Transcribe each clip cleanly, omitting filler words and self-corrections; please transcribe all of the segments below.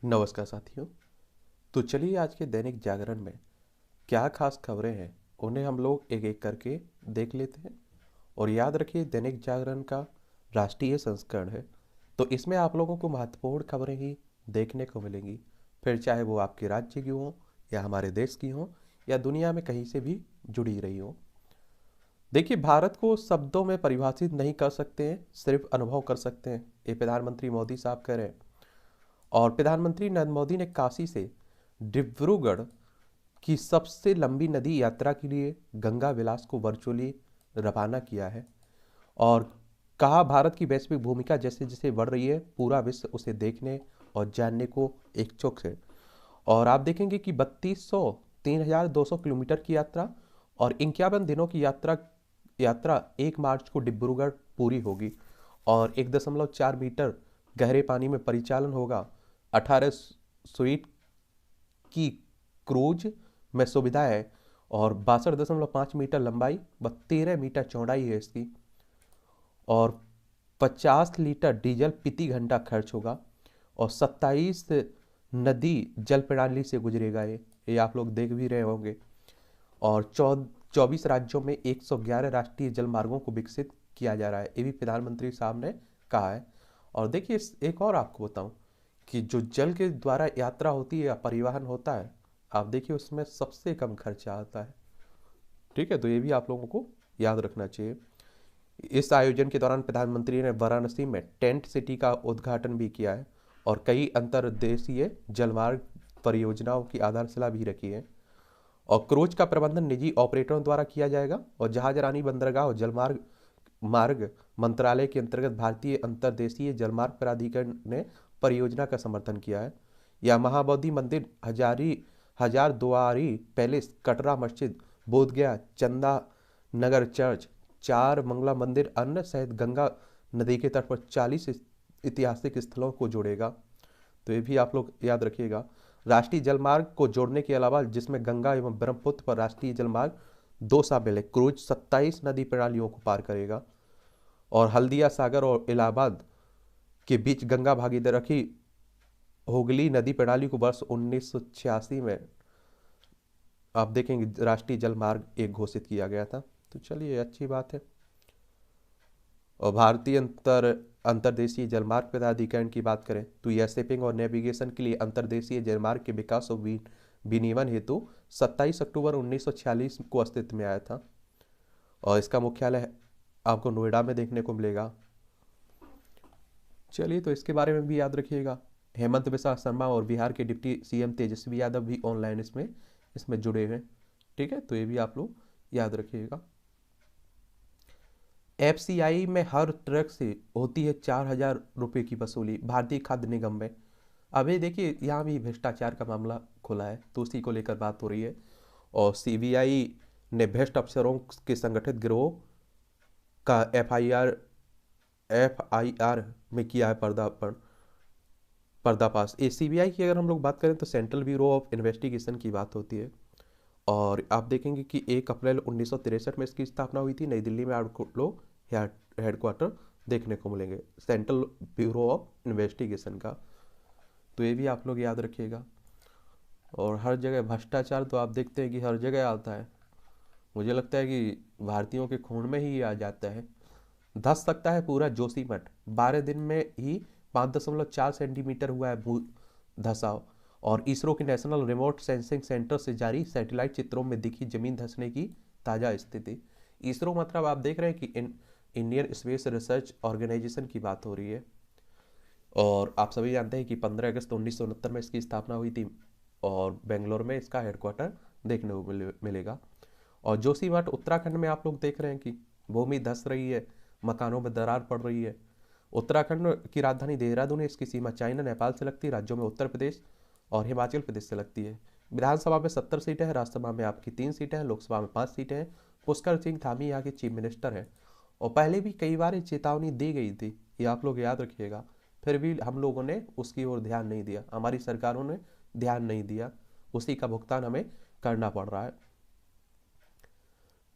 नमस्कार साथियों। तो चलिए आज के दैनिक जागरण में क्या खास खबरें हैं उन्हें हम लोग एक एक करके देख लेते हैं। और याद रखिए दैनिक जागरण का राष्ट्रीय संस्करण है, तो इसमें आप लोगों को महत्वपूर्ण खबरें ही देखने को मिलेंगी, फिर चाहे वो आपके राज्य की हो या हमारे देश की हो या दुनिया में कहीं से भी जुड़ी रही हो। देखिए, भारत को शब्दों में परिभाषित नहीं कर सकते हैं, सिर्फ अनुभव कर सकते हैं, ये प्रधानमंत्री मोदी साहब कह रहे हैं। और प्रधानमंत्री नरेंद्र मोदी ने काशी से डिब्रूगढ़ की सबसे लंबी नदी यात्रा के लिए गंगा विलास को वर्चुअली रवाना किया है। और कहा, भारत की वैश्विक भूमिका जैसे जैसे बढ़ रही है, पूरा विश्व उसे देखने और जानने को इच्छुक है। और आप देखेंगे कि 3200 किलोमीटर की यात्रा और 51 दिनों की यात्रा यात्रा 1 मार्च को डिब्रूगढ़ पूरी होगी। और 1.4 मीटर गहरे पानी में परिचालन होगा। 18 स्वीट की क्रूज में सुविधा है और 62.5 मीटर लंबाई व 13 मीटर चौड़ाई है इसकी। और 50 लीटर डीजल प्रति घंटा खर्च होगा और 27 नदी जल प्रणाली से गुजरेगा ये आप लोग देख भी रहे होंगे। और 24 राज्यों में 111 राष्ट्रीय जल मार्गों को विकसित किया जा रहा है, ये भी प्रधानमंत्री साहब ने कहा है। और देखिए, एक और आपको बताऊं कि जो जल के द्वारा यात्रा होती है या परिवहन होता है, आप देखिए उसमें सबसे कम खर्चा आता है। ठीक है, तो ये भी आप लोगों को याद रखना चाहिए। इस आयोजन के दौरान प्रधानमंत्री ने वाराणसी में टेंट सिटी का उद्घाटन भी किया है और कई अंतर्देशीय जलमार्ग परियोजनाओं की आधारशिला भी रखी है। और क्रूज का प्रबंधन निजी ऑपरेटरों द्वारा किया जाएगा और जहाजरानी बंदरगाह और जलमार्ग मार्ग मंत्रालय के अंतर्गत भारतीय अंतर्देशीय जलमार्ग प्राधिकरण ने परियोजना का समर्थन किया है। यह महाबोधि मंदिर, हजार दुआरी पैलेस, कटरा मस्जिद, बोधगया चंदा नगर चर्च, चार मंगला मंदिर, अन्य सहित गंगा नदी के तट पर 40 ऐतिहासिक स्थलों को जोड़ेगा। तो ये भी आप लोग याद रखिएगा। राष्ट्रीय जलमार्ग को जोड़ने के अलावा, जिसमें गंगा एवं ब्रह्मपुत्र पर राष्ट्रीय जलमार्ग 2 शामिल है, क्रूज 27 नदी प्रणालियों को पार करेगा। और हल्दिया सागर और इलाहाबाद के बीच गंगा भागीरथी हुगली नदी प्रणाली को वर्ष 1986 में आप देखेंगे राष्ट्रीय जल मार्ग एक घोषित किया गया था। तो चलिए, अच्छी बात है। और भारतीय अंतर्देशीय जलमार्ग प्राधिकरण की बात करें तो यह शिपिंग और नेविगेशन के लिए अंतर्देशीय जलमार्ग के विकास और विनियमन हेतु 27 अक्टूबर 1946 को अस्तित्व में आया था। और इसका मुख्यालय आपको नोएडा में देखने को मिलेगा। चलिए, तो इसके बारे में भी याद रखिएगा। हेमंत बिस्वा शर्मा और बिहार के डिप्टी सीएम तेजस्वी यादव भी ऑनलाइन इसमें जुड़े हैं। ठीक है, तो ये भी आप लोग याद रखिएगा। एफसीआई में हर ट्रक से होती है 4,000 रुपये की वसूली, भारतीय खाद्य निगम में। अभी देखिए, यहाँ भी भ्रष्टाचार का मामला खुला है, तो उसी को लेकर बात हो रही है। और सीबीआई ने भ्रष्ट अफसरों के संगठित गिरोह का एफआईआर में किया है पर्दाफाश। सीबीआई की अगर हम लोग बात करें तो सेंट्रल ब्यूरो ऑफ इन्वेस्टिगेशन की बात होती है। और आप देखेंगे कि 1 अप्रैल 1963 में इसकी स्थापना हुई थी। नई दिल्ली में आपको लोग हेडक्वार्टर देखने को मिलेंगे सेंट्रल ब्यूरो ऑफ इन्वेस्टिगेशन का। तो ये भी आप लोग याद रखिएगा। और हर जगह भ्रष्टाचार तो आप देखते हैं कि हर जगह आता है। मुझे लगता है कि भारतीयों के खून में ही आ जाता है। धस सकता है पूरा जोशीमठ, 12 दिन में ही 5.4 सेंटीमीटर हुआ है भू धसाव। और इसरो के नेशनल रिमोट सेंसिंग सेंटर से जारी सैटेलाइट चित्रों में दिखी जमीन धंसने की ताजा स्थिति। इसरो मतलब आप देख रहे हैं कि इंडियन स्पेस रिसर्च ऑर्गेनाइजेशन की बात हो रही है। और आप सभी जानते हैं कि 15 अगस्त 1969 में इसकी स्थापना हुई थी और बेंगलोर में इसका हेडक्वार्टर देखने को मिलेगा। और जोशीमठ उत्तराखंड में आप लोग देख रहे हैं कि भूमि धंस रही है, मकानों में दरार पड़ रही है। उत्तराखंड की राजधानी देहरादून है, इसकी सीमा चाइना नेपाल से लगती है। राज्यों में उत्तर प्रदेश और हिमाचल प्रदेश से लगती है। विधानसभा में 70 सीटें हैं, राज्यसभा में आपकी 3 सीटें हैं, लोकसभा में 5 सीटें हैं। पुष्कर सिंह धामी यहाँ के चीफ मिनिस्टर हैं। और पहले भी कई बार चेतावनी दी गई थी, ये आप लोग याद रखिएगा, फिर भी हम लोगों ने उसकी ओर ध्यान नहीं दिया, हमारी सरकारों ने ध्यान नहीं दिया, उसी का भुगतान हमें करना पड़ रहा है।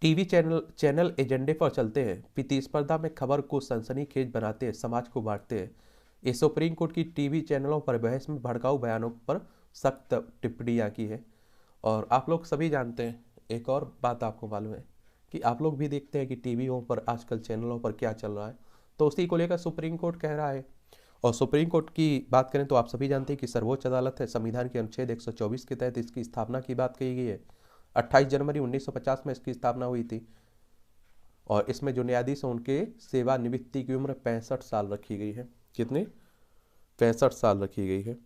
टीवी चैनल एजेंडे पर चलते हैं, प्रतिस्पर्धा में खबर को सनसनीखेज बनाते हैं, समाज को बांटते हैं। ये सुप्रीम कोर्ट की टीवी चैनलों पर बहस में भड़काऊ बयानों पर सख्त टिप्पणियां की है। और आप लोग सभी जानते हैं, एक और बात आपको मालूम है कि आप लोग भी देखते हैं कि टीवीओं पर आजकल चैनलों पर क्या चल रहा है, तो उसी को लेकर सुप्रीम कोर्ट कह रहा है। और सुप्रीम कोर्ट की बात करें तो आप सभी जानते हैं कि सर्वोच्च अदालत है, संविधान के अनुच्छेद 124 के तहत इसकी स्थापना की बात कही गई है। 28 जनवरी 1950 में इसकी स्थापना हुई थी और इसमें जो न्यायाधीश हैं उनके सेवानिवृत्ति की उम्र 65 साल रखी गई है। कितने? 65 साल रखी गई है।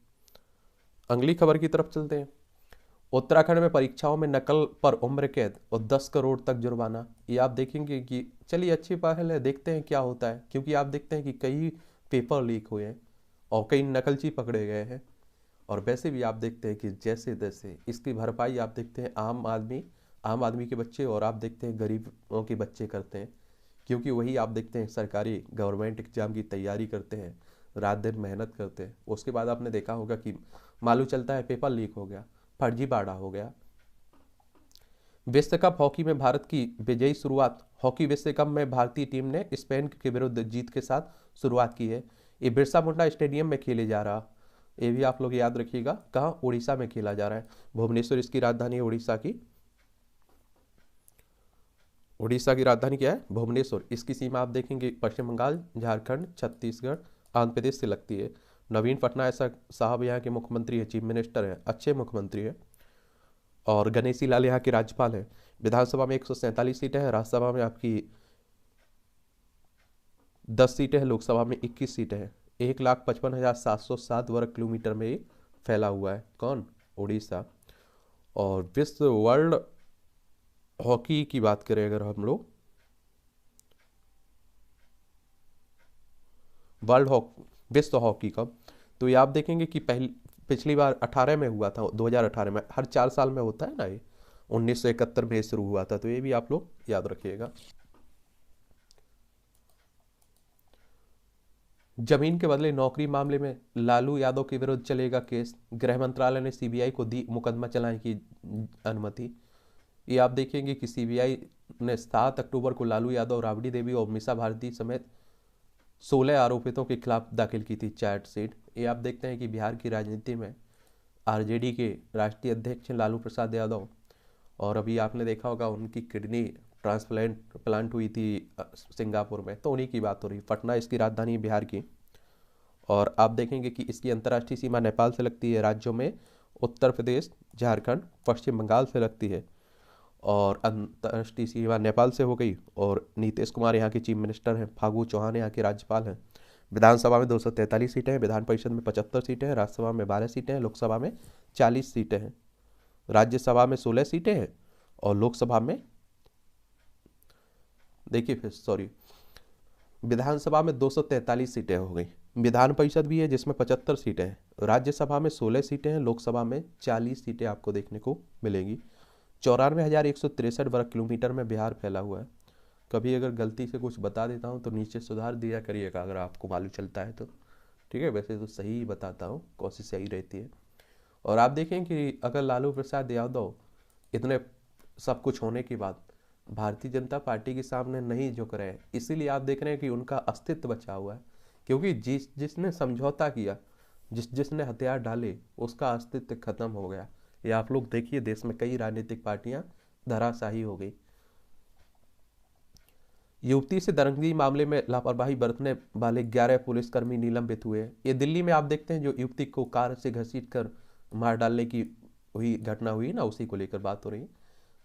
अगली खबर की तरफ चलते हैं। उत्तराखंड में परीक्षाओं में नकल पर उम्र कैद और 10 करोड़ तक जुर्माना। ये आप देखेंगे कि चलिए अच्छी पहल है, देखते हैं क्या होता है, क्योंकि आप देखते हैं कि कई पेपर लीक हुए हैं और कई नकलची पकड़े गए हैं। और वैसे भी आप देखते हैं कि जैसे तैसे इसकी भरपाई आप देखते हैं आम आदमी के बच्चे और आप देखते हैं गरीबों के बच्चे करते हैं, क्योंकि वही आप देखते हैं सरकारी गवर्नमेंट एग्जाम की तैयारी करते हैं, रात दिन मेहनत करते हैं। उसके बाद आपने देखा होगा कि मालूम चलता है पेपर लीक हो गया, फर्जीवाड़ा हो गया। विश्व कप हॉकी में भारत की विजयी शुरुआत। हॉकी विश्व कप में भारतीय टीम ने स्पेन के विरुद्ध जीत के साथ शुरुआत की है। ये बिरसा मुंडा स्टेडियम में खेले जा रहा, ये भी आप लोग याद रखिएगा, कहाँ? उड़ीसा में खेला जा रहा है। भुवनेश्वर इसकी राजधानी है। उड़ीसा की राजधानी क्या है? भुवनेश्वर। इसकी सीमा आप देखेंगे पश्चिम बंगाल, झारखंड, छत्तीसगढ़, आंध्र प्रदेश से लगती है। नवीन पटनायक साहब यहाँ के मुख्यमंत्री है, चीफ मिनिस्टर है, अच्छे मुख्यमंत्री है। और गणेशी लाल यहाँ के राज्यपाल है। विधानसभा में 147 सीटें हैं, राज्यसभा में आपकी 10 सीटें हैं, लोकसभा में 21 सीटें हैं। 1,55,707 वर्ग किलोमीटर में ये फैला हुआ है। कौन? उड़ीसा। और विश्व वर्ल्ड हॉकी की बात करें अगर हम लोग, विश्व हॉकी कप, तो ये आप देखेंगे कि पिछली बार 18 में हुआ था, 2018 में। हर 4 साल में होता है ना ये। 1971 में शुरू हुआ था, तो ये भी आप लोग याद रखिएगा। जमीन के बदले नौकरी मामले में लालू यादव के विरुद्ध चलेगा केस। गृह मंत्रालय ने सीबीआई को दी मुकदमा चलाने की अनुमति। ये आप देखेंगे कि सीबीआई ने 7 अक्टूबर को लालू यादव, राबड़ी देवी और मीसा भारती समेत 16 आरोपितों के खिलाफ दाखिल की थी चार्जशीट। ये आप देखते हैं कि बिहार की राजनीति में आरजेडी के राष्ट्रीय अध्यक्ष लालू प्रसाद यादव, और अभी आपने देखा होगा उनकी किडनी ट्रांसप्लांट हुई थी सिंगापुर में, तो उन्हीं की बात हो रही। पटना इसकी राजधानी है बिहार की। और आप देखेंगे कि इसकी अंतर्राष्ट्रीय सीमा नेपाल से लगती है। राज्यों में उत्तर प्रदेश, झारखंड, पश्चिम बंगाल से लगती है। और अंतर्राष्ट्रीय सीमा नेपाल से हो गई। और नीतीश कुमार यहाँ के चीफ मिनिस्टर हैं, फागू चौहान यहाँ के राज्यपाल हैं। विधानसभा में 243 सीटें हैं, विधान परिषद में 75 सीटें हैं, राज्यसभा में 12 सीटें हैं, लोकसभा में 40 सीटें हैं। राज्यसभा में 16 सीटें हैं और लोकसभा में देखिए फिर सॉरी विधानसभा में 243 सीटें हो गई। विधान परिषद भी है जिसमें 75 सीटें हैं, राज्यसभा में 16 सीटें हैं, लोकसभा में 40 सीटें आपको देखने को मिलेंगी। 94,163 वर्ग किलोमीटर में बिहार फैला हुआ है। कभी अगर गलती से कुछ बता देता हूँ तो नीचे सुधार दिया करिएगा अगर आपको मालूम चलता है तो, ठीक है? वैसे तो सही ही बताता हूँ, कोशिश सही रहती है। और आप देखें कि अगर लालू प्रसाद यादव इतने सब कुछ होने के बाद भारतीय जनता पार्टी के सामने नहीं झुक रहे हैं, इसीलिए आप देख रहे हैं कि उनका अस्तित्व बचा हुआ है। क्योंकि जिसने समझौता किया, जिसने हथियार डाले, उसका अस्तित्व खत्म हो गया। ये आप लोग देखिए, देश में कई राजनीतिक पार्टियां धराशाही हो गई। युवती से दंगई मामले में लापरवाही बरतने वाले 11 पुलिसकर्मी निलंबित हुए। ये दिल्ली में आप देखते हैं जो युवती को कार से घसीट कर मार डालने की घटना हुई ना, उसी को लेकर बात हो रही है।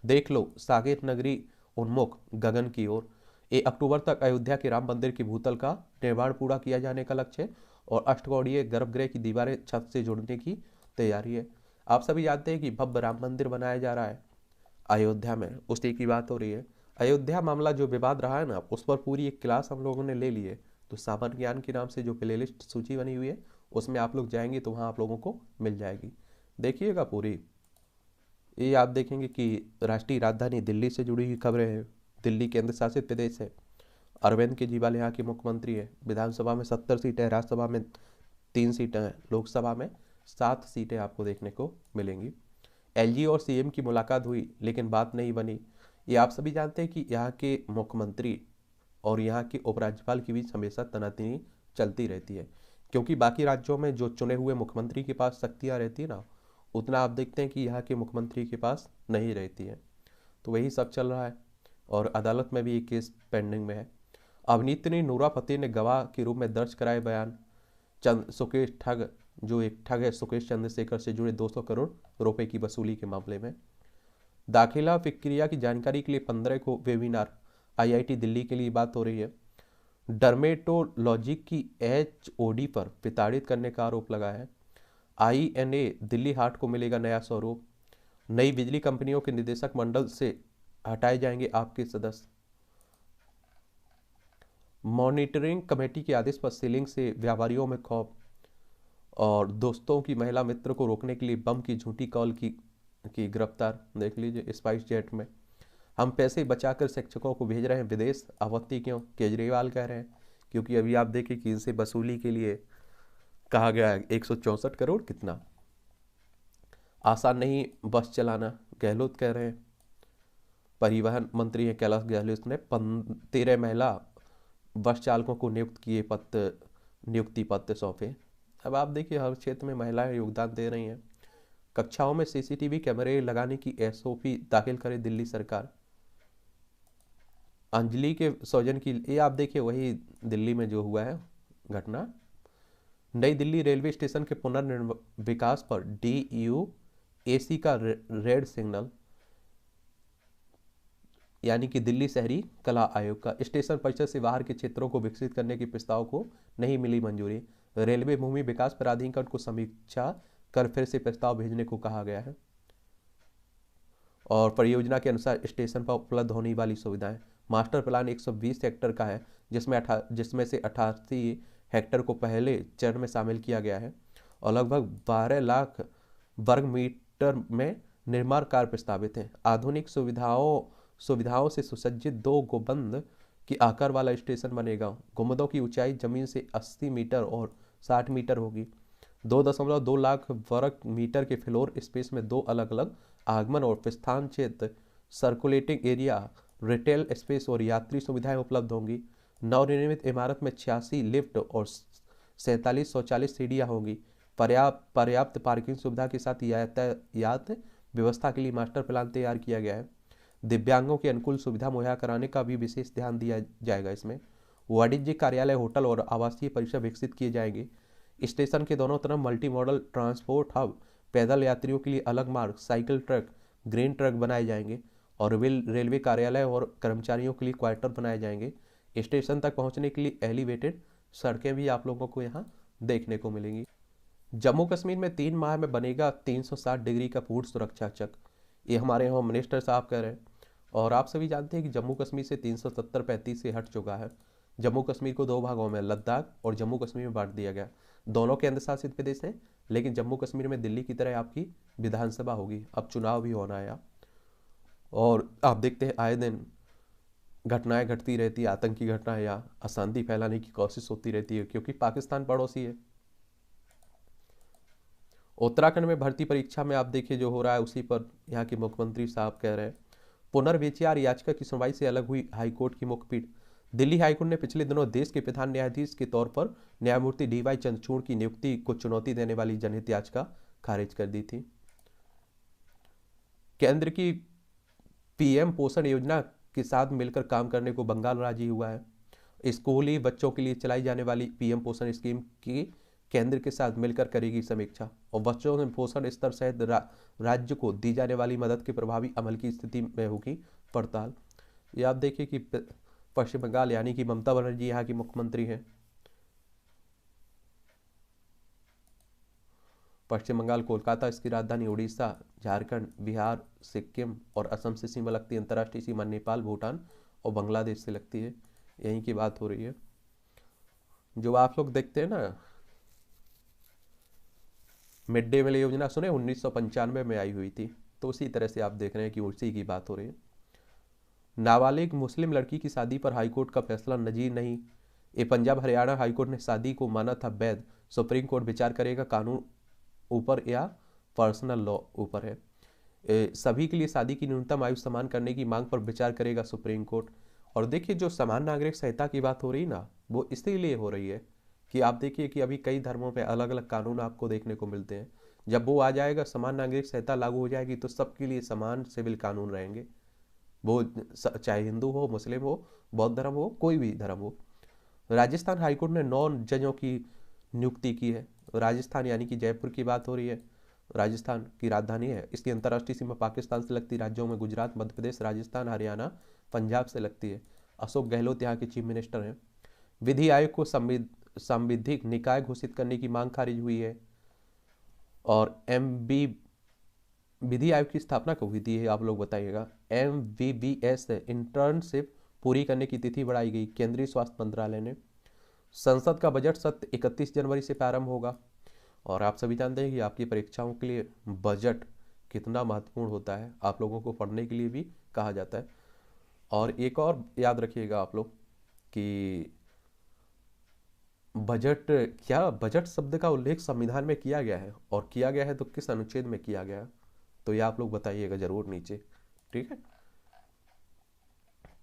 देख लो, साकेत नगरी उन्मुख गगन की ओर। 1 अक्टूबर तक अयोध्या के राम मंदिर की भूतल का निर्माण पूरा किया जाने का लक्ष्य है और अष्टकोणीय गर्भगृह की दीवारें छत से जोड़ने की तैयारी है। आप सभी जानते हैं कि भव्य राम मंदिर बनाया जा रहा है अयोध्या में, उसी की बात हो रही है। अयोध्या मामला जो विवाद रहा है ना, उस पर पूरी एक क्लास हम लोगों ने ले ली है। तो सामान्य ज्ञान के नाम से जो प्लेलिस्ट सूची बनी हुई है उसमें आप लोग जाएंगे तो वहाँ आप लोगों को मिल जाएगी, देखिएगा पूरी। ये आप देखेंगे कि राष्ट्रीय राजधानी दिल्ली से जुड़ी हुई खबरें हैं। दिल्ली केंद्र शासित प्रदेश है। अरविंद केजरीवाल यहाँ के मुख्यमंत्री है। विधानसभा में 70 सीटें, राज्यसभा में 3 सीटें हैं, लोकसभा में 7 सीटें आपको देखने को मिलेंगी। एलजी और सीएम की मुलाकात हुई लेकिन बात नहीं बनी। ये आप सभी जानते हैं कि यहाँ के मुख्यमंत्री और यहाँ के उपराज्यपाल के बीच हमेशा तनातनी चलती रहती है। क्योंकि बाकी राज्यों में जो चुने हुए मुख्यमंत्री के पास शक्तियाँ रहती है ना, उतना आप देखते हैं कि यहाँ के मुख्यमंत्री के पास नहीं रहती है। तो वही सब चल रहा है और अदालत में भी एक केस पेंडिंग में है। अभिनेत्री नूरा फतेही ने गवाह के रूप में दर्ज कराए बयान। सुकेश ठग, जो एक ठग है, सुकेश चंद्रशेखर से जुड़े 200 करोड़ रुपए की वसूली के मामले में। दाखिला प्रक्रिया की जानकारी के लिए 15 को वेबिनार, आईआईटी दिल्ली के लिए बात हो रही है। डर्मेटोलॉजी की एचओडी पर प्रताड़ित करने का आरोप लगा है। आईएनए दिल्ली हाट को मिलेगा नया स्वरूप। नई बिजली कंपनियों के निदेशक मंडल से हटाए जाएंगे आपके सदस्य। मॉनिटरिंग कमेटी के आदेश पर सीलिंग से व्यापारियों में खौफ। और दोस्तों की महिला मित्र को रोकने के लिए बम की झूठी कॉल की गिरफ्तार। देख लीजिए स्पाइस जेट में। हम पैसे बचाकर शिक्षकों को भेज रहे हैं विदेश, आपत्ति क्यों? केजरीवाल कह रहे हैं क्योंकि अभी आप देखिए कि इनसे वसूली के लिए कहा गया है 164 करोड़। कितना आसान नहीं बस चलाना, गहलोत कह रहे हैं। परिवहन मंत्री हैं कैलाश गहलोत ने 13 महिला बस चालकों को नियुक्ति पत्र सौंपे। अब आप देखिए हर क्षेत्र में महिलाएं योगदान दे रही हैं। कक्षाओं में सीसीटीवी कैमरे लगाने की एसओपी दाखिल करे दिल्ली सरकार। अंजलि के सौजन की, ये आप देखिए वही दिल्ली में जो हुआ है घटना। नई दिल्ली रेलवे स्टेशन के पुनर्विकास पर DUAC का रेड सिग्नल, यानी कि दिल्ली शहरी कला आयोग का। स्टेशन परिसर से बाहर के क्षेत्रों को विकसित करने के प्रस्ताव को नहीं मिली मंजूरी। रेलवे भूमि विकास प्राधिकरण को समीक्षा कर फिर से प्रस्ताव भेजने को कहा गया है। और परियोजना के अनुसार स्टेशन पर उपलब्ध होने वाली सुविधाएं। मास्टर प्लान 120 हेक्टर का है, जिसमें से 88 हेक्टर को पहले चरण में शामिल किया गया है और लगभग 12 लाख वर्ग मीटर में निर्माण कार्य प्रस्तावित है। आधुनिक सुविधाओं से सुसज्जित 2 गुंबद की आकार वाला स्टेशन बनेगा। गुंबदों की ऊंचाई जमीन से 80 मीटर और 60 मीटर होगी। 2.2 लाख वर्ग मीटर के फ्लोर स्पेस में 2 अलग अलग आगमन और प्रस्थान क्षेत्र, सर्कुलेटिंग एरिया, रिटेल स्पेस और यात्री सुविधाएं उपलब्ध होंगी। नवनिर्मित इमारत में 86 लिफ्ट और 47 शौचालय सीढ़ियां होंगी। पर्याप्त पार्किंग सुविधा के साथ यातायात व्यवस्था के लिए मास्टर प्लान तैयार किया गया है। दिव्यांगों के अनुकूल सुविधा मुहैया कराने का भी विशेष ध्यान दिया जाएगा। इसमें वाणिज्य कार्यालय, होटल और आवासीय परिसर विकसित किए जाएंगे। स्टेशन के दोनों तरफ मल्टी मॉडल ट्रांसपोर्ट हब, पैदल यात्रियों के लिए अलग मार्ग, साइकिल ट्रक, ग्रीन ट्रक बनाए जाएंगे और रेलवे कार्यालय और कर्मचारियों के लिए क्वार्टर बनाए जाएंगे। स्टेशन तक पहुंचने के लिए एलिवेटेड सड़कें भी आप लोगों को यहाँ देखने को मिलेंगी। जम्मू कश्मीर में 3 माह में बनेगा 360 डिग्री का पूर्ण सुरक्षा चक, ये हमारे होम मिनिस्टर साहब कह रहे हैं। और आप सभी जानते हैं कि जम्मू कश्मीर से 370-35 से हट चुका है। जम्मू कश्मीर को 2 भागों में, लद्दाख और जम्मू कश्मीर में बांट दिया गया। दोनों केंद्र शासित प्रदेश हैं, लेकिन जम्मू कश्मीर में दिल्ली की तरह आपकी विधानसभा होगी। अब चुनाव भी होना है। और आप देखते हैं आए दिन घटनाएं घटती रहती है, आतंकी घटनाएं या अशांति फैलाने की कोशिश होती रहती है, क्योंकि पाकिस्तान पड़ोसी है। उत्तराखंड में भर्ती परीक्षा में आप देखिए जो हो रहा है, उसी पर यहाँ के मुख्यमंत्री साहब कह रहे हैं। पुनर्विचार याचिका की सुनवाई से अलग हुई हाईकोर्ट की मुख्यपीठ। दिल्ली हाईकोर्ट ने पिछले दिनों देश के प्रधान न्यायाधीश के तौर पर न्यायमूर्ति DY चंद्रचूड़ की नियुक्ति को चुनौती देने वाली जनहित याचिका खारिज कर दी थी। केंद्र की PM पोषण योजना के साथ मिलकर काम करने को बंगाल राजी हुआ है। स्कूली बच्चों के लिए चलाई जाने वाली PM पोषण स्कीम की केंद्र के साथ मिलकर करेगी समीक्षा और बच्चों में पोषण स्तर सहित राज्य को दी जाने वाली मदद के प्रभावी अमल की स्थिति में होगी पड़ताल। ये आप देखिए कि पश्चिम बंगाल यानी कि ममता बनर्जी यहाँ की मुख्यमंत्री हैं। पश्चिम बंगाल कोलकाता इसकी राजधानी, उड़ीसा, झारखंड, बिहार, सिक्किम और असम से सीमा लगती है। अंतर्राष्ट्रीय सीमा नेपाल, भूटान और बांग्लादेश से लगती है। यहीं की बात हो रही है। जो आप लोग देखते हैं ना मिड डे मील योजना, सुने 1995 में आई हुई थी, तो उसी तरह से आप देख रहे हैं कि उसी की बात हो रही है। नाबालिग मुस्लिम लड़की की शादी पर हाईकोर्ट का फैसला नजीर नहीं। ये पंजाब हरियाणा हाईकोर्ट ने शादी को माना था वैध। सुप्रीम कोर्ट विचार करेगा कानून ऊपर या पर्सनल लॉ ऊपर है। सभी के लिए शादी की न्यूनतम आयु समान करने की मांग पर विचार करेगा सुप्रीम कोर्ट। और देखिए जो समान नागरिक संहिता की बात हो रही ना, वो इसीलिए हो रही है कि आप देखिए कि अभी कई धर्मों में अलग अलग कानून आपको देखने को मिलते हैं। जब वो आ जाएगा, समान नागरिक संहिता लागू हो जाएगी, तो सबके लिए समान सिविल कानून रहेंगे। वो चाहे हिंदू हो, मुस्लिम हो, बौद्ध धर्म हो, कोई भी धर्म हो। राजस्थान हाईकोर्ट ने 9 जजों की नियुक्ति की है। राजस्थान यानी कि जयपुर की बात हो रही है, राजस्थान की राजधानी है। इसकी अंतर्राष्ट्रीय सीमा पाकिस्तान से लगती राज्यों में गुजरात, मध्य प्रदेश, राजस्थान, हरियाणा, पंजाब से लगती है। अशोक गहलोत यहाँ के चीफ मिनिस्टर हैं। विधि आयोग को संवैधानिक निकाय घोषित करने की मांग खारिज हुई है। और विधि आयोग की स्थापना कब हुई थी, आप लोग बताइएगा। MVBS इंटर्नशिप पूरी करने की तिथि बढ़ाई गई, केंद्रीय स्वास्थ्य मंत्रालय ने। संसद का बजट सत्र 31 जनवरी से प्रारंभ होगा। और आप सभी जानते हैं कि आपकी परीक्षाओं के लिए बजट कितना महत्वपूर्ण होता है, आप लोगों को पढ़ने के लिए भी कहा जाता है। और एक और याद रखिएगा आप लोग कि बजट क्या, बजट शब्द का उल्लेख संविधान में किया गया है, और किया गया है तो किस अनुच्छेद में किया गया है, तो ये आप लोग बताइएगा जरूर नीचे, ठीक है।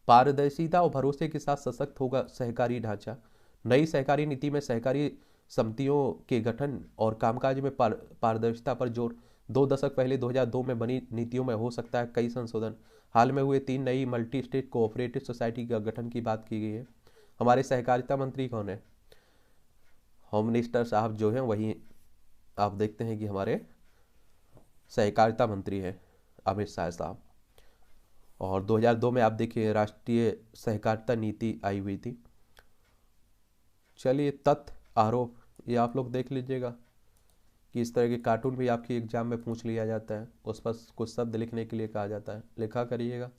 पारदर्शिता और भरोसे के साथ सशक्त होगा सहकारी ढांचा। नई सहकारी नीति में सहकारी समितियों के गठन और कामकाज में पारदर्शिता पर जोर। 2 दशक पहले 2002 में बनी नीतियों में हो सकता है कई संशोधन। हाल में हुए 3 नई मल्टी स्टेट कोऑपरेटिव सोसाइटी का गठन की बात की गई है। हमारे सहकारिता मंत्री कौन है? होम मिनिस्टर साहब जो हैं वही आप देखते हैं कि हमारे सहकारिता मंत्री हैं अमित शाह साहब। और 2002 में आप देखिए राष्ट्रीय सहकारिता नीति आई हुई थी। चलिए, तथ्य आरोप, ये आप लोग देख लीजिएगा कि इस तरह के कार्टून भी आपकी एग्जाम में पूछ लिया जाता है, उस पर कुछ शब्द लिखने के लिए कहा जाता है, लिखा करिएगा।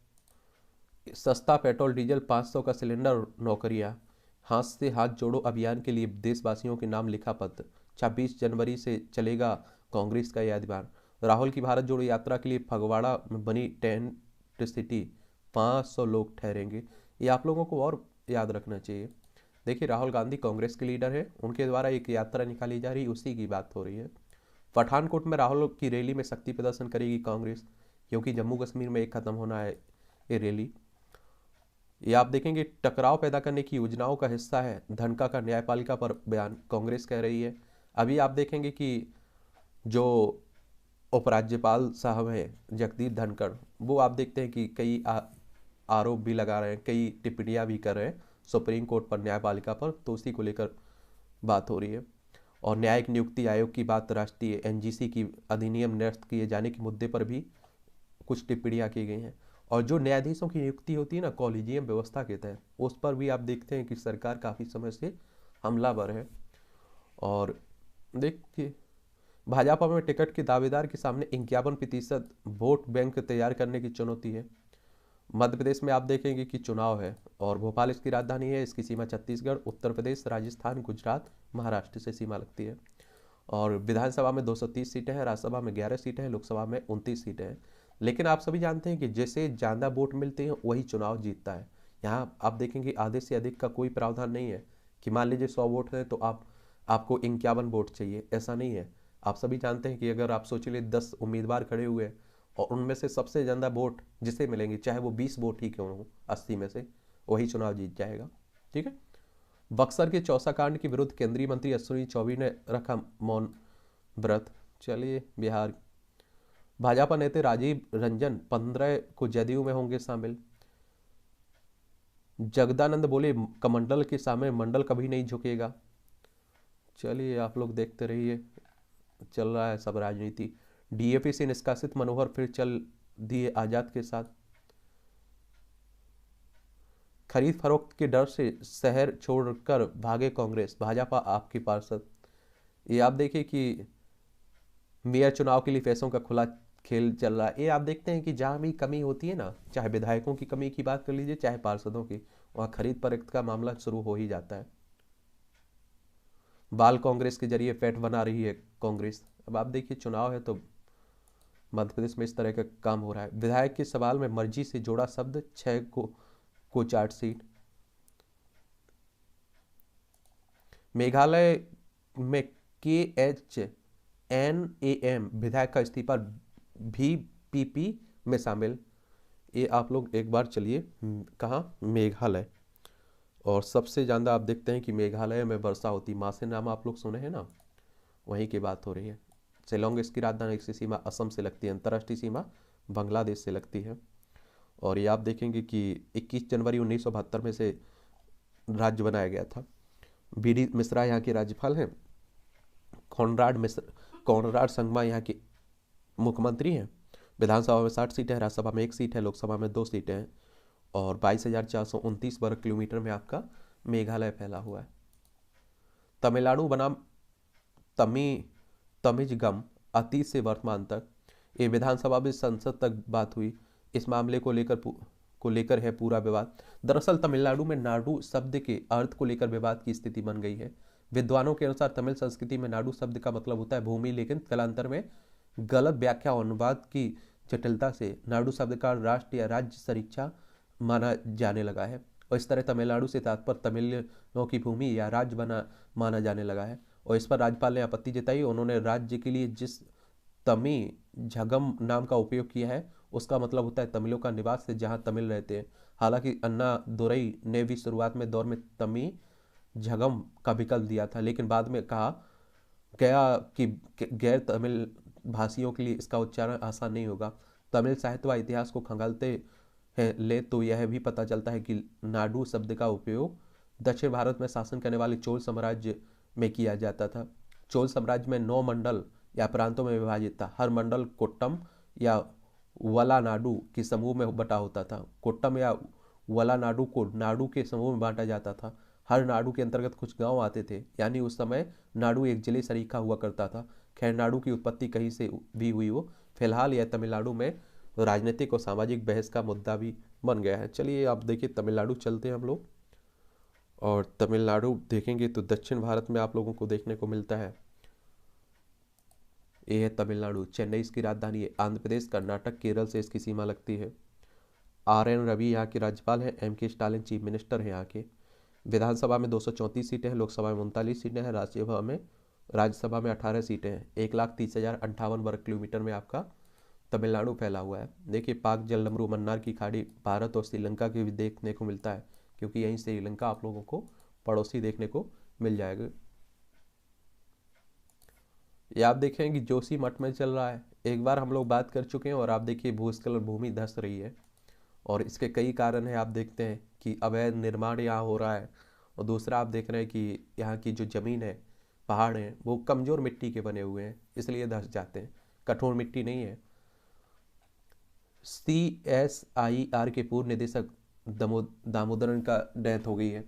सस्ता पेट्रोल डीजल 500 का सिलेंडर, नौकरियां। हाथ से हाथ जोड़ो अभियान के लिए देशवासियों के नाम लिखा पत्र। 26 जनवरी से चलेगा कांग्रेस का यह अभियान। राहुल की भारत जोड़ो यात्रा के लिए फगवाड़ा में बनी टेंट सिटी, 500 लोग ठहरेंगे। ये आप लोगों को और याद रखना चाहिए। देखिए, राहुल गांधी कांग्रेस के लीडर है, उनके द्वारा एक यात्रा निकाली जा रही, उसी की बात हो रही है। पठानकोट में राहुल की रैली में शक्ति प्रदर्शन करेगी कांग्रेस, क्योंकि जम्मू कश्मीर में एक खत्म होना है ये रैली। ये आप देखेंगे टकराव पैदा करने की योजनाओं का हिस्सा है धनका का न्यायपालिका पर बयान, कांग्रेस कह रही है। अभी आप देखेंगे कि जो उपराज्यपाल साहब हैं जगदीप धनखड़, वो आप देखते हैं कि कई आरोप भी लगा रहे हैं, कई टिप्पणियां भी कर रहे हैं सुप्रीम कोर्ट पर, न्यायपालिका पर, तो उसी को लेकर बात हो रही है। और न्यायिक नियुक्ति आयोग की बात, राष्ट्रीय NGC की अधिनियम निरस्त किए जाने के मुद्दे पर भी कुछ टिप्पणियां की गई हैं। और जो न्यायाधीशों की नियुक्ति होती है ना कॉलेजियम व्यवस्था के तहत, उस पर भी आप देखते हैं कि सरकार काफ़ी समय से हमलावर है। और देखिए, भाजपा में टिकट के दावेदार के सामने 51% वोट बैंक तैयार करने की चुनौती है। मध्य प्रदेश में आप देखेंगे कि चुनाव है, और भोपाल इसकी राजधानी है, इसकी सीमा छत्तीसगढ़, उत्तर प्रदेश, राजस्थान, गुजरात, महाराष्ट्र से सीमा लगती है। और विधानसभा में 230 सीटें हैं, राज्यसभा में 11 सीटें हैं, लोकसभा में 29 सीटें हैं। लेकिन आप सभी जानते हैं कि जैसे ज़्यादा वोट मिलते हैं वही चुनाव जीतता है। यहाँ आप देखेंगे आधे से अधिक का कोई प्रावधान नहीं है कि मान लीजिए 100 वोट हैं तो आपको 51 वोट चाहिए, ऐसा नहीं है। आप सभी जानते हैं कि अगर आप सोच लिए 10 उम्मीदवार खड़े हुए और उनमें से सबसे ज़्यादा वोट जिसे मिलेंगे, चाहे वो 20 वोट ही क्यों हो 80 में से, वही चुनाव जीत जाएगा, ठीक है। बक्सर के चौसा कांड के विरुद्ध केंद्रीय मंत्री अश्विनी चौबे ने रखा मौन व्रत। चलिए, बिहार भाजपा नेता राजीव रंजन 15 को जदयू में होंगे शामिल। जगदानंद बोले कमंडल के सामने मंडल कभी नहीं झुकेगा। चलिए, आप लोग देखते रहिए, चल रहा है सब राजनीति। DAP से निष्कासित मनोहर फिर चल दिए आजाद के साथ। खरीद फरोख्त के डर से शहर छोड़कर भागे कांग्रेस, भाजपा आपके पार्षद। ये आप देखिए कि मेयर चुनाव के लिए पैसों का खुला खेल चल रहा है। ये आप देखते हैं कि जहाँ भी कमी होती है ना, चाहे विधायकों की कमी की बात कर लीजिए, चाहे पार्षदों की, वहाँ खरीद फरोख्त का मामला शुरू हो ही जाता है। बाल कांग्रेस के जरिए फैट बना रही है कांग्रेस। अब आप देखिए, चुनाव है तो मध्य प्रदेश में इस तरह का काम हो रहा है। विधायक के सवाल में मर्जी से जोड़ा शब्द, 6 को चार्जशीट। मेघालय में KHNAM विधायक का इस्तीफा VPP में शामिल। ये आप लोग एक बार चलिए, कहाँ, मेघालय। और सबसे ज़्यादा आप देखते हैं कि मेघालय में वर्षा होती, मासे नाम आप लोग सुने हैं ना, वहीं की बात हो रही है। शिलोंग इसकी राजधानी की सीमा असम से लगती है, अंतर्राष्ट्रीय सीमा बांग्लादेश से लगती है। और ये आप देखेंगे कि 21 जनवरी 1972 में से राज्य बनाया गया था। बीडी मिश्रा यहाँ के राज्यपाल हैं। कॉनराड संगमा यहाँ के मुख्यमंत्री हैं। विधानसभा में 60 सीटें हैं, राज्यसभा में 1 सीट है, लोकसभा में 2 सीटें हैं। और 22,429 वर्ग किलोमीटर में आपका मेघालय फैला हुआ है। तमिलनाडु बनाम तमी तमिजगम अतीत से वर्तमान तक, ये विधानसभा में संसद तक बात हुई। इस मामले को लेकर है पूरा विवाद। दरअसल तमिलनाडु में नाडु शब्द के अर्थ को लेकर विवाद की स्थिति बन गई है। विद्वानों के अनुसार तमिल संस्कृति में नाडु शब्द का मतलब होता है भूमि, लेकिन कालांतर में गलत व्याख्या और अनुवाद की जटिलता से नाडु शब्द का राष्ट्र या राज्य सरीक्षा माना जाने लगा है। और इस तरह तमिलनाडु से तात्पर्य तमिलियों की भूमि या राज्य माना जाने लगा है। और इस पर राज्यपाल ने आपत्ति जताई। उन्होंने राज्य के लिए जिस तमी झगम नाम का उपयोग किया है उसका मतलब होता है तमिलों का निवास है जहां तमिल रहते हैं। हालांकि अन्ना दुरई ने भी शुरुआत में दौर में तमी झगम का विकल्प दिया था, लेकिन बाद में कहा गया कि गैर तमिल भाषियों के लिए इसका उच्चारण आसान नहीं होगा। तमिल साहित्य व इतिहास को खंगालते हैं ले तो यह भी पता चलता है कि नाडु शब्द का उपयोग दक्षिण भारत में शासन करने वाले चोल साम्राज्य में किया जाता था। चोल साम्राज्य में 9 मंडल या प्रांतों में विभाजित था। हर मंडल कोट्टम या वलानाडु के समूह में बटा होता था। कोट्टम या वलानाडु को नाडु के समूह में बांटा जाता था। हर नाडु के अंतर्गत कुछ गांव आते थे, यानी उस समय नाडु एक जिले सरीखा हुआ करता था। खैर, नाडु की उत्पत्ति कहीं से भी हुई हो, फिलहाल यह तमिलनाडु में राजनीतिक और सामाजिक बहस का मुद्दा भी बन गया है। चलिए आप देखिए, तमिलनाडु चलते हैं हम लोग और तमिलनाडु देखेंगे तो दक्षिण भारत में आप लोगों को देखने को मिलता है। ये है तमिलनाडु, चेन्नई इसकी राजधानी है। आंध्र प्रदेश, कर्नाटक, केरल से इसकी सीमा लगती है। RN रवि यहाँ के राज्यपाल हैं। MK स्टालिन चीफ मिनिस्टर हैं यहाँ के। विधानसभा में 234 सीटें हैं, लोकसभा में 39 सीटें हैं, राज्यसभा में 18 सीटें हैं। 1,30,058 वर्ग किलोमीटर में आपका तमिलनाडु फैला हुआ है। देखिए, पाक जलमरू मन्नार की खाड़ी भारत और श्रीलंका के भी देखने को मिलता है, क्योंकि यहीं श्रीलंका आप लोगों को पड़ोसी देखने को मिल जाएगा। ये आप देखें कि जोशी मठ में चल रहा है। एक बार हम लोग बात कर चुके हैं और आप देखिए भूस्खलन, भूमि धंस रही है और इसके कई कारण हैं। आप देखते हैं कि अवैध निर्माण यहाँ हो रहा है और दूसरा आप देख रहे हैं कि यहाँ की जो ज़मीन है, पहाड़ हैं, वो कमज़ोर मिट्टी के बने हुए हैं, इसलिए धंस जाते हैं, कठोर मिट्टी नहीं है। CSIR के पूर्व निदेशक दामोदरन का डेथ हो गई है।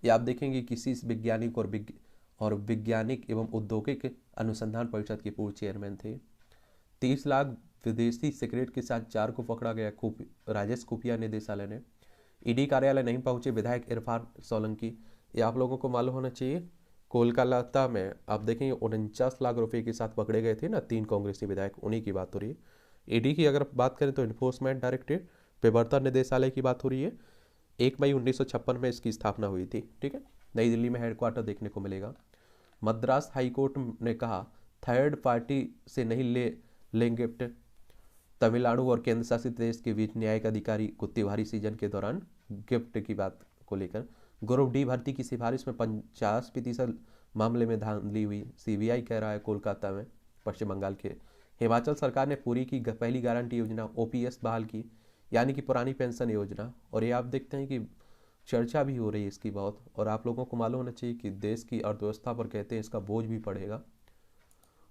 ये आप देखेंगे किसी वैज्ञानिक और वैज्ञानिक एवं औद्योगिक अनुसंधान परिषद के पूर्व चेयरमैन थे। 30 लाख विदेशी सिगरेट के साथ 4 को पकड़ा गया राजेश खुफिया निदेशालय ने। ईडी कार्यालय नहीं पहुंचे विधायक इरफान सोलंकी। ये आप लोगों को मालूम होना चाहिए। कोलकाता में आप देखेंगे 49 लाख रुपए के साथ पकड़े गए थे ना 3 कांग्रेसी विधायक, उन्हीं की बात हो रही है। ईडी की अगर बात करें तो इन्फोर्समेंट डायरेक्टरेट प्रवर्तन निदेशालय की बात हो रही है। 1 मई 1956 में इसकी स्थापना हुई थी। ठीक है, नई दिल्ली में हेडक्वार्टर देखने को मिलेगा। मद्रास हाईकोर्ट ने कहा थर्ड पार्टी से नहीं लेंगे गिफ्ट। तमिलनाडु और केंद्र शासित देश के बीच न्यायिक अधिकारी को त्योहारी सीजन के दौरान गिफ्ट की बात को लेकर ग्रुप डी भर्ती की सिफारिश में 50% मामले में धांधली हुई। CBI कह रहा है कोलकाता में। पश्चिम बंगाल के हिमाचल सरकार ने पूरी की पहली गारंटी योजना OPS बहाल की, यानी कि पुरानी पेंशन योजना। और ये आप देखते हैं कि चर्चा भी हो रही है इसकी बहुत। और आप लोगों को मालूम होना चाहिए कि देश की अर्थव्यवस्था पर कहते हैं इसका बोझ भी पड़ेगा।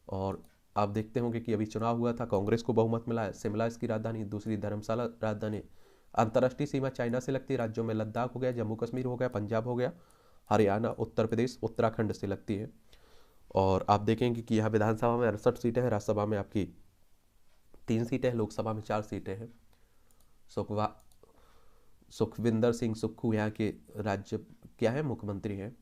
और आप देखते होंगे कि अभी चुनाव हुआ था, कांग्रेस को बहुमत मिला है। शिमला इसकी राजधानी, दूसरी धर्मशाला राजधानी। अंतर्राष्ट्रीय सीमा चाइना से लगती है। राज्यों में लद्दाख हो गया, जम्मू कश्मीर हो गया, पंजाब हो गया, हरियाणा, उत्तर प्रदेश, उत्तराखंड से लगती है। और आप देखेंगे कि यहाँ विधानसभा में 68 सीटें हैं, राज्यसभा में आपकी 3 सीटें हैं, लोकसभा में 4 सीटें हैं। सुखविंदर सिंह सुक्खू यहाँ के राज्य क्या है, मुख्यमंत्री हैं।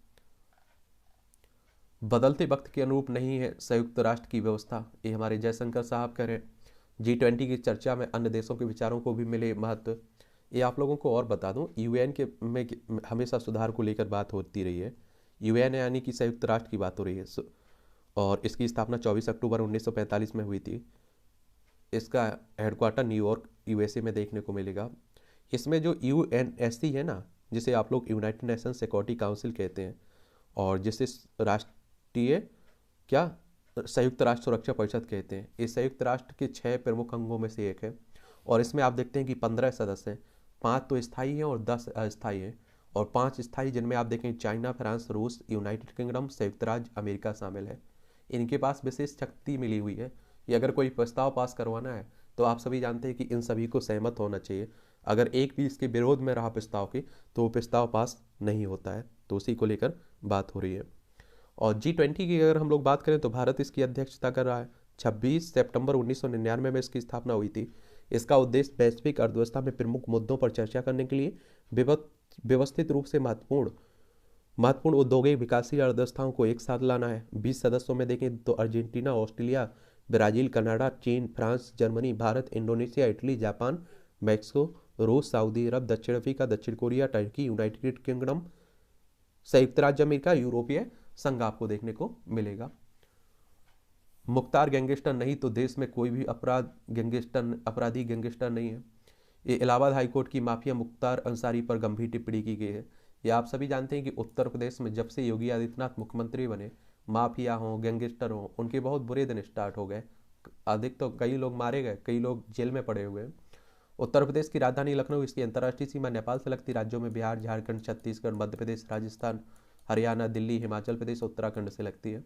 बदलते वक्त के अनुरूप नहीं है संयुक्त राष्ट्र की व्यवस्था, ये हमारे जयशंकर साहब कह रहे हैं। G20 की चर्चा में अन्य देशों के विचारों को भी मिले महत्व। ये आप लोगों को और बता दूं, UN के में हमेशा सुधार को लेकर बात होती रही है। UN यानी कि संयुक्त राष्ट्र की बात हो रही है और इसकी स्थापना 24 अक्टूबर 1945 में हुई थी। इसका हेडक्वार्टर न्यूयॉर्क USA में देखने को मिलेगा। इसमें जो UNSC है ना, जिसे आप लोग यूनाइटेड नेशन सिक्योरिटी काउंसिल कहते हैं, और जिसे राष्ट्रीय क्या संयुक्त राष्ट्र सुरक्षा परिषद कहते हैं। इस संयुक्त राष्ट्र के 6 प्रमुख अंगों में से एक है, और इसमें आप देखते हैं कि 15 सदस्य हैं, 5 तो स्थायी हैं और 10 अस्थायी हैं, और 5 स्थायी जिनमें आप देखें चाइना, फ्रांस, रूस, यूनाइटेड किंगडम, संयुक्त राज्य अमेरिका शामिल है। इनके पास विशेष शक्ति मिली हुई है कि अगर कोई प्रस्ताव पास करवाना है तो आप सभी जानते हैं कि इन सभी को सहमत होना चाहिए। अगर एक भी इसके विरोध में रहा प्रस्ताव के तो वो प्रस्ताव पास नहीं होता है। तो उसी को लेकर बात हो रही है। और G20 की अगर हम लोग बात करें तो भारत इसकी अध्यक्षता कर रहा है। 26 सितंबर 1999 में इसकी स्थापना हुई थी। इसका उद्देश्य वैश्विक अर्थव्यवस्था में प्रमुख मुद्दों पर चर्चा करने के लिए व्यवस्थित रूप से महत्वपूर्ण औद्योगिक विकासशील अर्थव्यवस्थाओं को एक साथ लाना है। 20 सदस्यों में देखें तो अर्जेंटीना, ऑस्ट्रेलिया, ब्राजील, कनाडा, चीन, France, Germany, Bharat, Indonesia, Italy, Japan, Mexico, रूस, सऊदी अरब, दक्षिण अफ्रीका, दक्षिण कोरिया, टर्की, यूनाइटेड किंगडम, संयुक्त राज्य अमेरिका, यूरोपीय संघ आपको देखने को मिलेगा। मुख्तार गैंगस्टर नहीं तो देश में कोई भी अपराधी गैंगस्टर नहीं है। ये इलाहाबाद हाईकोर्ट की माफिया मुख्तार अंसारी पर गंभीर टिप्पणी की गई है। ये आप सभी जानते हैं कि उत्तर प्रदेश में जब से योगी आदित्यनाथ मुख्यमंत्री बने, माफिया हों, गैंगस्टर हों, उनके बहुत बुरे दिन स्टार्ट हो गए। अधिक तो कई लोग मारे गए, कई लोग जेल में पड़े हुए हैं। उत्तर प्रदेश की राजधानी लखनऊ इसकी अंतर्राष्ट्रीय सीमा नेपाल से लगती राज्यों में बिहार, झारखंड, छत्तीसगढ़, मध्य प्रदेश, राजस्थान, हरियाणा, दिल्ली, हिमाचल प्रदेश, उत्तराखंड से लगती है।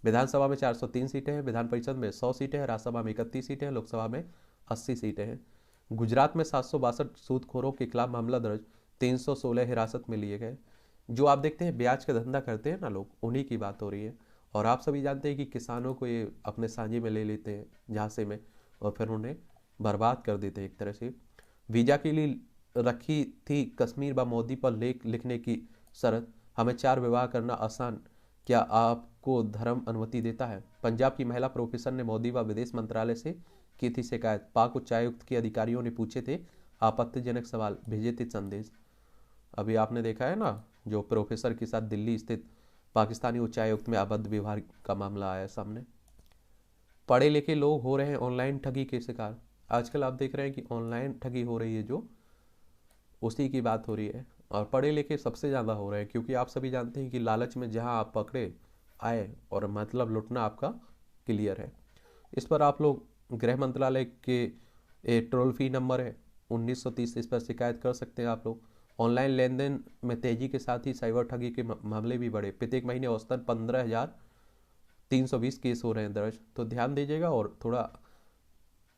विधानसभा में 403 सीटें हैं, विधान परिषद में 100 सीटें हैं, राज्यसभा में 31 सीटें हैं, लोकसभा में 80 सीटें हैं। गुजरात में 762 सूदखोरों के खिलाफ मामला दर्ज, 316 हिरासत में लिए गए। जो आप देखते हैं ब्याज का धंधा करते हैं ना लोग, उन्हीं की बात हो रही है। और आप सभी जानते हैं कि किसानों को ये अपने साझे में ले लेते हैं झांसे में, और फिर उन्हें बर्बाद कर देते हैं एक तरह से। वीजा के लिए रखी थी कश्मीर व मोदी पर लेख लिखने की शर्त, हमें 4 विवाह करना आसान, क्या आपको धर्म अनुमति देता है? पंजाब की महिला प्रोफेसर ने मोदी व विदेश मंत्रालय से की थी शिकायत, पाक उच्चायुक्त के अधिकारियों ने पूछे थे आपत्तिजनक सवाल, भेजे थे संदेश। अभी आपने देखा है ना, जो प्रोफेसर के साथ दिल्ली स्थित पाकिस्तानी उच्चायुक्त में अभद्र व्यवहार का मामला आया सामने। पढ़े लिखे लोग हो रहे हैं ऑनलाइन ठगी के शिकार। आजकल आप देख रहे हैं कि ऑनलाइन ठगी हो रही है, जो उसी की बात हो रही है। और पढ़े लिखे सबसे ज़्यादा हो रहे हैं, क्योंकि आप सभी जानते हैं कि लालच में जहां आप पकड़े आए और मतलब लुटना आपका क्लियर है। इस पर आप लोग गृह मंत्रालय के टोल फ्री नंबर है 1930, इस पर शिकायत कर सकते हैं आप लोग। ऑनलाइन लेन देन में तेजी के साथ ही साइबर ठगी के मामले भी बढ़े। प्रत्येक महीने औसतन 15,320 केस हो रहे हैं दर्ज। तो ध्यान दीजिएगा और थोड़ा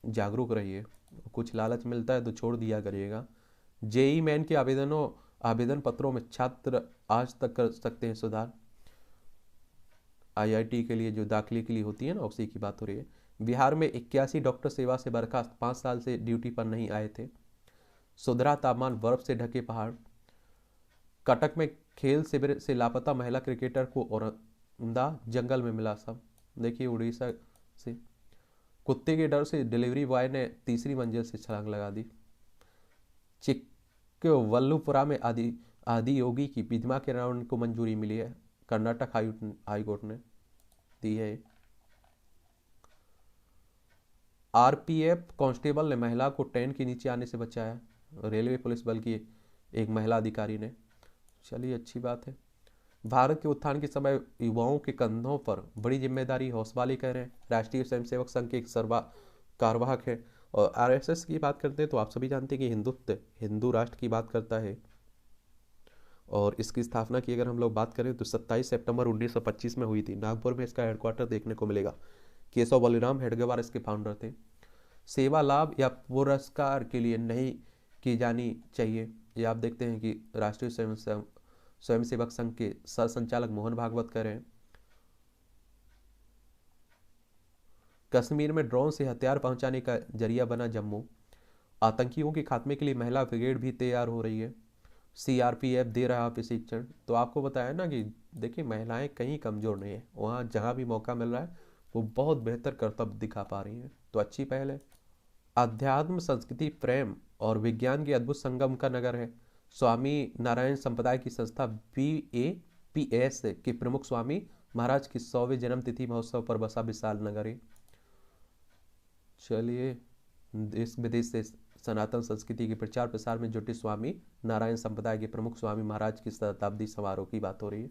जागरूक रहिए। कुछ लालच मिलता है तो छोड़ दिया करिएगा। जेई मेन के आवेदन पत्रों में छात्र आज तक कर सकते हैं सुधार। आईआईटी के लिए जो दाखिले के लिए होती है ना, उसी की बात हो रही है। बिहार में 81 डॉक्टर सेवा से बर्खास्त, 5 साल से ड्यूटी पर नहीं आए थे। सुधरा तापमान, बर्फ से ढके पहाड़। कटक में खेल शिविर से लापता महिला क्रिकेटर को औरंदा जंगल में मिला शव। देखिए उड़ीसा से। कुत्ते के डर से डिलीवरी बॉय ने तीसरी मंजिल से छलांग लगा दी। चिक्कवल्लुपुरा में आदि योगी की विधवा के राउंड को मंजूरी मिली है। कर्नाटक हाईकोर्ट ने दी है। आरपीएफ कांस्टेबल ने महिला को ट्रेन के नीचे आने से बचाया, रेलवे पुलिस बल की एक महिला अधिकारी ने। चलिए अच्छी बात है। भारत के उत्थान के समय युवाओं के कंधों पर बड़ी जिम्मेदारी हौसवाली कह रहे हैं। राष्ट्रीय स्वयंसेवक संघ के एक कार्यवाहक है। और आरएसएस की बात करते हैं तो आप सभी जानते हैं कि हिंदू राष्ट्र की बात करता है। और इसकी स्थापना की अगर हम लोग बात करें तो 27 सितंबर 1925 में हुई थी। नागपुर में इसका हेडक्वार्टर देखने को मिलेगा। केशव बलिराम हेडगेवार इसके फाउंडर थे। सेवा लाभ या पुरस्कार के लिए नहीं की जानी चाहिए, ये आप देखते हैं कि राष्ट्रीय स्वयंसेवक संघ के सह संचालक मोहन भागवत कह रहे हैं। कश्मीर में ड्रोन से हथियार पहुंचाने का जरिया बना जम्मू। आतंकियों के खात्मे के लिए महिला ब्रिगेड भी तैयार हो रही है। सीआरपीएफ दे रहा प्रशिक्षण। तो आपको बताया ना कि देखिए महिलाएं कहीं कमजोर नहीं है, वहाँ जहाँ भी मौका मिल रहा है वो बहुत बेहतर कर्तव्य दिखा पा रही हैं। तो अच्छी पहल है। अध्यात्म, संस्कृति, प्रेम और विज्ञान के अद्भुत संगम का नगर है। स्वामी नारायण संप्रदाय की संस्था BAPS के प्रमुख स्वामी महाराज की 100वें जन्मतिथि महोत्सव पर बसा विशाल नगर है। चलिए देश विदेश से सनातन संस्कृति के प्रचार प्रसार में जुटे स्वामी नारायण संप्रदाय के प्रमुख स्वामी महाराज की शताब्दी समारोह की बात हो रही है।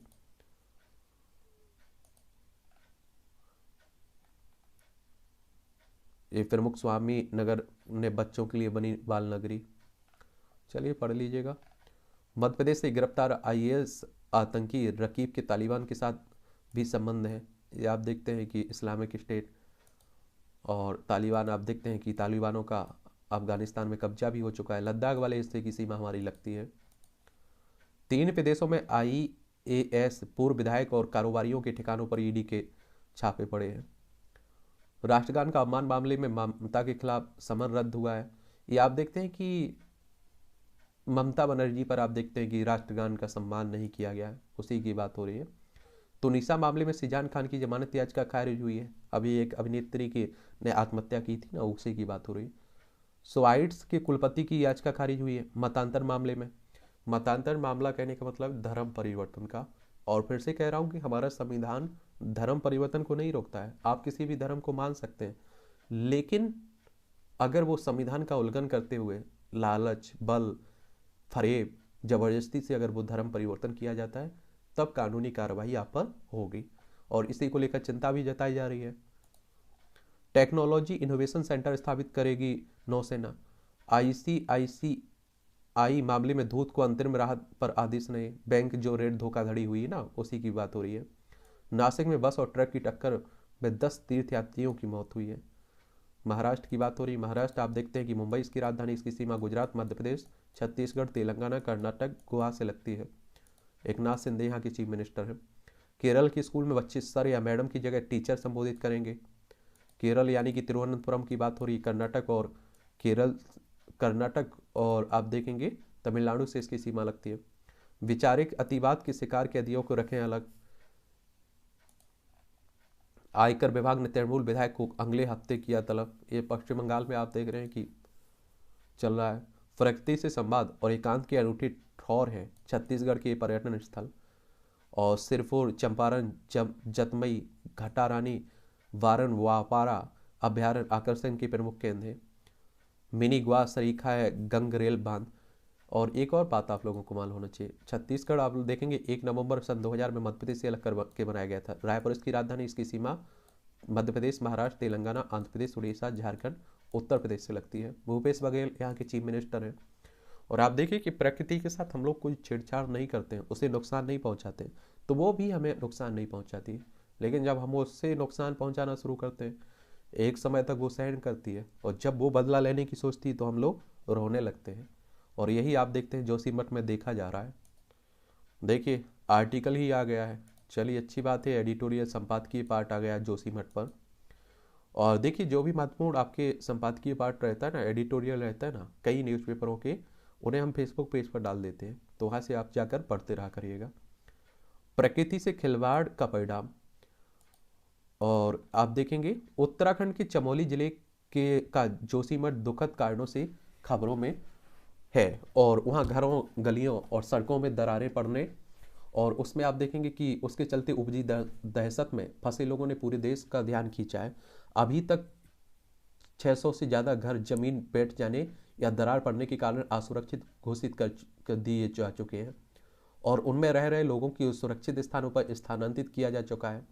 ये प्रमुख स्वामी नगर ने बच्चों के लिए बनी बाल नगरी। चलिए पढ़ लीजिएगा। मध्य प्रदेश से गिरफ्तार आईएस आतंकी रकीब के तालिबान के साथ भी संबंध है। ये आप देखते हैं कि इस्लामिक स्टेट और तालिबान, आप देखते हैं कि तालिबानों का अफगानिस्तान में कब्जा भी हो चुका है। लद्दाख वाले हिस्से की सीमा हमारी लगती है। 3 प्रदेशों में आईएएस पूर्व विधायक और कारोबारियों के ठिकानों पर ईडी के छापे पड़े हैं। राष्ट्रगान का अपमान मामले में ममता के खिलाफ समन रद्द हुआ है। ये आप देखते हैं कि ममता बनर्जी पर आप देखते हैं कि राष्ट्रगान का सम्मान नहीं किया गया है, उसी की बात हो रही है। तुनिसा मामले में सिजान खान की जमानत याचिका खारिज हुई है। अभी एक अभिनेत्री की ने आत्महत्या की थी ना, उसी की बात हो रही है। स्वाइट्स के कुलपति की याचिका खारिज हुई है। मतांतर मामले में, मतांतर मामला कहने का मतलब धर्म परिवर्तन का, और फिर से कह रहा हूँ कि हमारा संविधान धर्म परिवर्तन को नहीं रोकता है। आप किसी भी धर्म को मान सकते हैं, लेकिन अगर वो संविधान का उल्लंघन करते हुए लालच, बल, फरेब, जबरदस्ती से अगर वो धर्म परिवर्तन किया जाता है तब कानूनी कार्रवाई आप पर होगी, और इसी को लेकर चिंता भी जताई जा रही है। टेक्नोलॉजी इनोवेशन सेंटर स्थापित करेगी नौसेना। आईसीआईसीआई मामले में धूत को अंतरिम राहत पर आदेश नहीं। बैंक जो रेड धोखाधड़ी हुई ना, उसी की बात हो रही है। नासिक में बस और ट्रक की टक्कर में 10 तीर्थयात्रियों की मौत हुई है। महाराष्ट्र की बात हो रही है। महाराष्ट्र आप देखते हैं कि मुंबई इसकी राजधानी, इसकी सीमा गुजरात, मध्य प्रदेश, छत्तीसगढ़, तेलंगाना, कर्नाटक, गोवा से लगती है। एकनाथ शिंदे यहाँ के चीफ मिनिस्टर हैं। केरल के स्कूल में बच्चे सर या मैडम की जगह टीचर संबोधित करेंगे। केरल यानी कि तिरुवनंतपुरम की बात हो रही है। कर्नाटक और आप देखेंगे तमिलनाडु से इसकी सीमा लगती है। विचारिक अतिवाद के शिकार कैदियों को रखें अलग। आयकर विभाग ने तृणमूल विधायक को अगले हफ्ते किया तलब। ये पश्चिम बंगाल में आप देख रहे हैं कि चल रहा है। प्रकृति से संवाद और एकांत की अनूठी ठौर है छत्तीसगढ़ के पर्यटन स्थल, और सिरपुर, चंपारण, जतमई, घटारानी, वारन वापारा अभ्यारण्य आकर्षण के प्रमुख केंद्र हैं। मिनी गोवा सरीखा है गंग रेल बांध। और एक और बात आप लोगों को मालूम होना चाहिए, छत्तीसगढ़ आप लोग देखेंगे 1 नवंबर सन 2000 में मध्य प्रदेश से अलग करके बनाया गया था। रायपुर इसकी राजधानी, इसकी सीमा मध्य प्रदेश, महाराष्ट्र, तेलंगाना, आंध्र प्रदेश, उड़ीसा, झारखंड, उत्तर प्रदेश से लगती है। भूपेश बघेल यहाँ के चीफ मिनिस्टर हैं। और आप देखिए कि प्रकृति के साथ हम लोग कोई छेड़छाड़ नहीं करते हैं, उसे नुकसान नहीं पहुँचाते, तो वो भी हमें नुकसान नहीं पहुँचाती। लेकिन जब हम उससे नुकसान पहुँचाना शुरू करते हैं, एक समय तक वो सहन करती है, और जब वो बदला लेने की सोचती है तो हम लोग रोने लगते हैं। और यही आप देखते हैं जोशीमठ में देखा जा रहा है। देखिए आर्टिकल ही आ गया है। चलिए अच्छी बात है, एडिटोरियल संपादकीय पार्ट आ गया है जोशीमठ पर। और देखिए जो भी महत्वपूर्ण आपके संपादकीय पार्ट रहता है ना, एडिटोरियल रहता है ना, कई न्यूज़पेपरों के, उन्हें हम फेसबुक पेज पर डाल देते हैं, तो वहाँ से आप जाकर पढ़ते रहा करिएगा। प्रकृति से खिलवाड़ का परिणाम। और आप देखेंगे उत्तराखंड के चमोली जिले के का जोशीमठ दुखद कारणों से खबरों में है, और वहाँ घरों, गलियों और सड़कों में दरारें पड़ने, और उसमें आप देखेंगे कि उसके चलते उपजी दहशत में फंसे लोगों ने पूरे देश का ध्यान खींचा है। अभी तक 600 से ज़्यादा घर जमीन बैठ जाने या दरार पड़ने के कारण असुरक्षित घोषित कर दिए जा चुके हैं, और उनमें रह रहे लोगों की सुरक्षित स्थानों पर स्थानांतरित किया जा चुका है।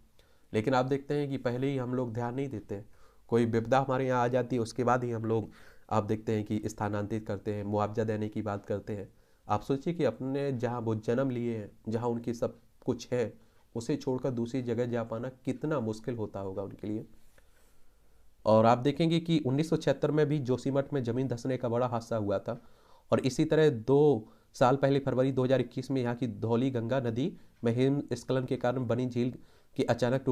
लेकिन आप देखते हैं कि पहले ही हम लोग ध्यान नहीं देते, कोई विपदा हमारे यहाँ आ जाती है उसके बाद ही हम लोग आप देखते हैं कि स्थानांतरित करते हैं, मुआवजा देने की बात करते हैं। आप सोचिए कि अपने जहाँ वो जन्म लिए हैं, जहाँ उनकी सब कुछ है, उसे छोड़कर दूसरी जगह जा पाना कितना मुश्किल होता होगा उनके लिए। और आप देखेंगे कि 1976 में भी जोशीमठ में जमीन धंसने का बड़ा हादसा हुआ था, और इसी तरह 2 साल पहले फरवरी 2021 में यहाँ की धौली गंगा नदी में हिमस्खलन के कारण बनी झील के अचानक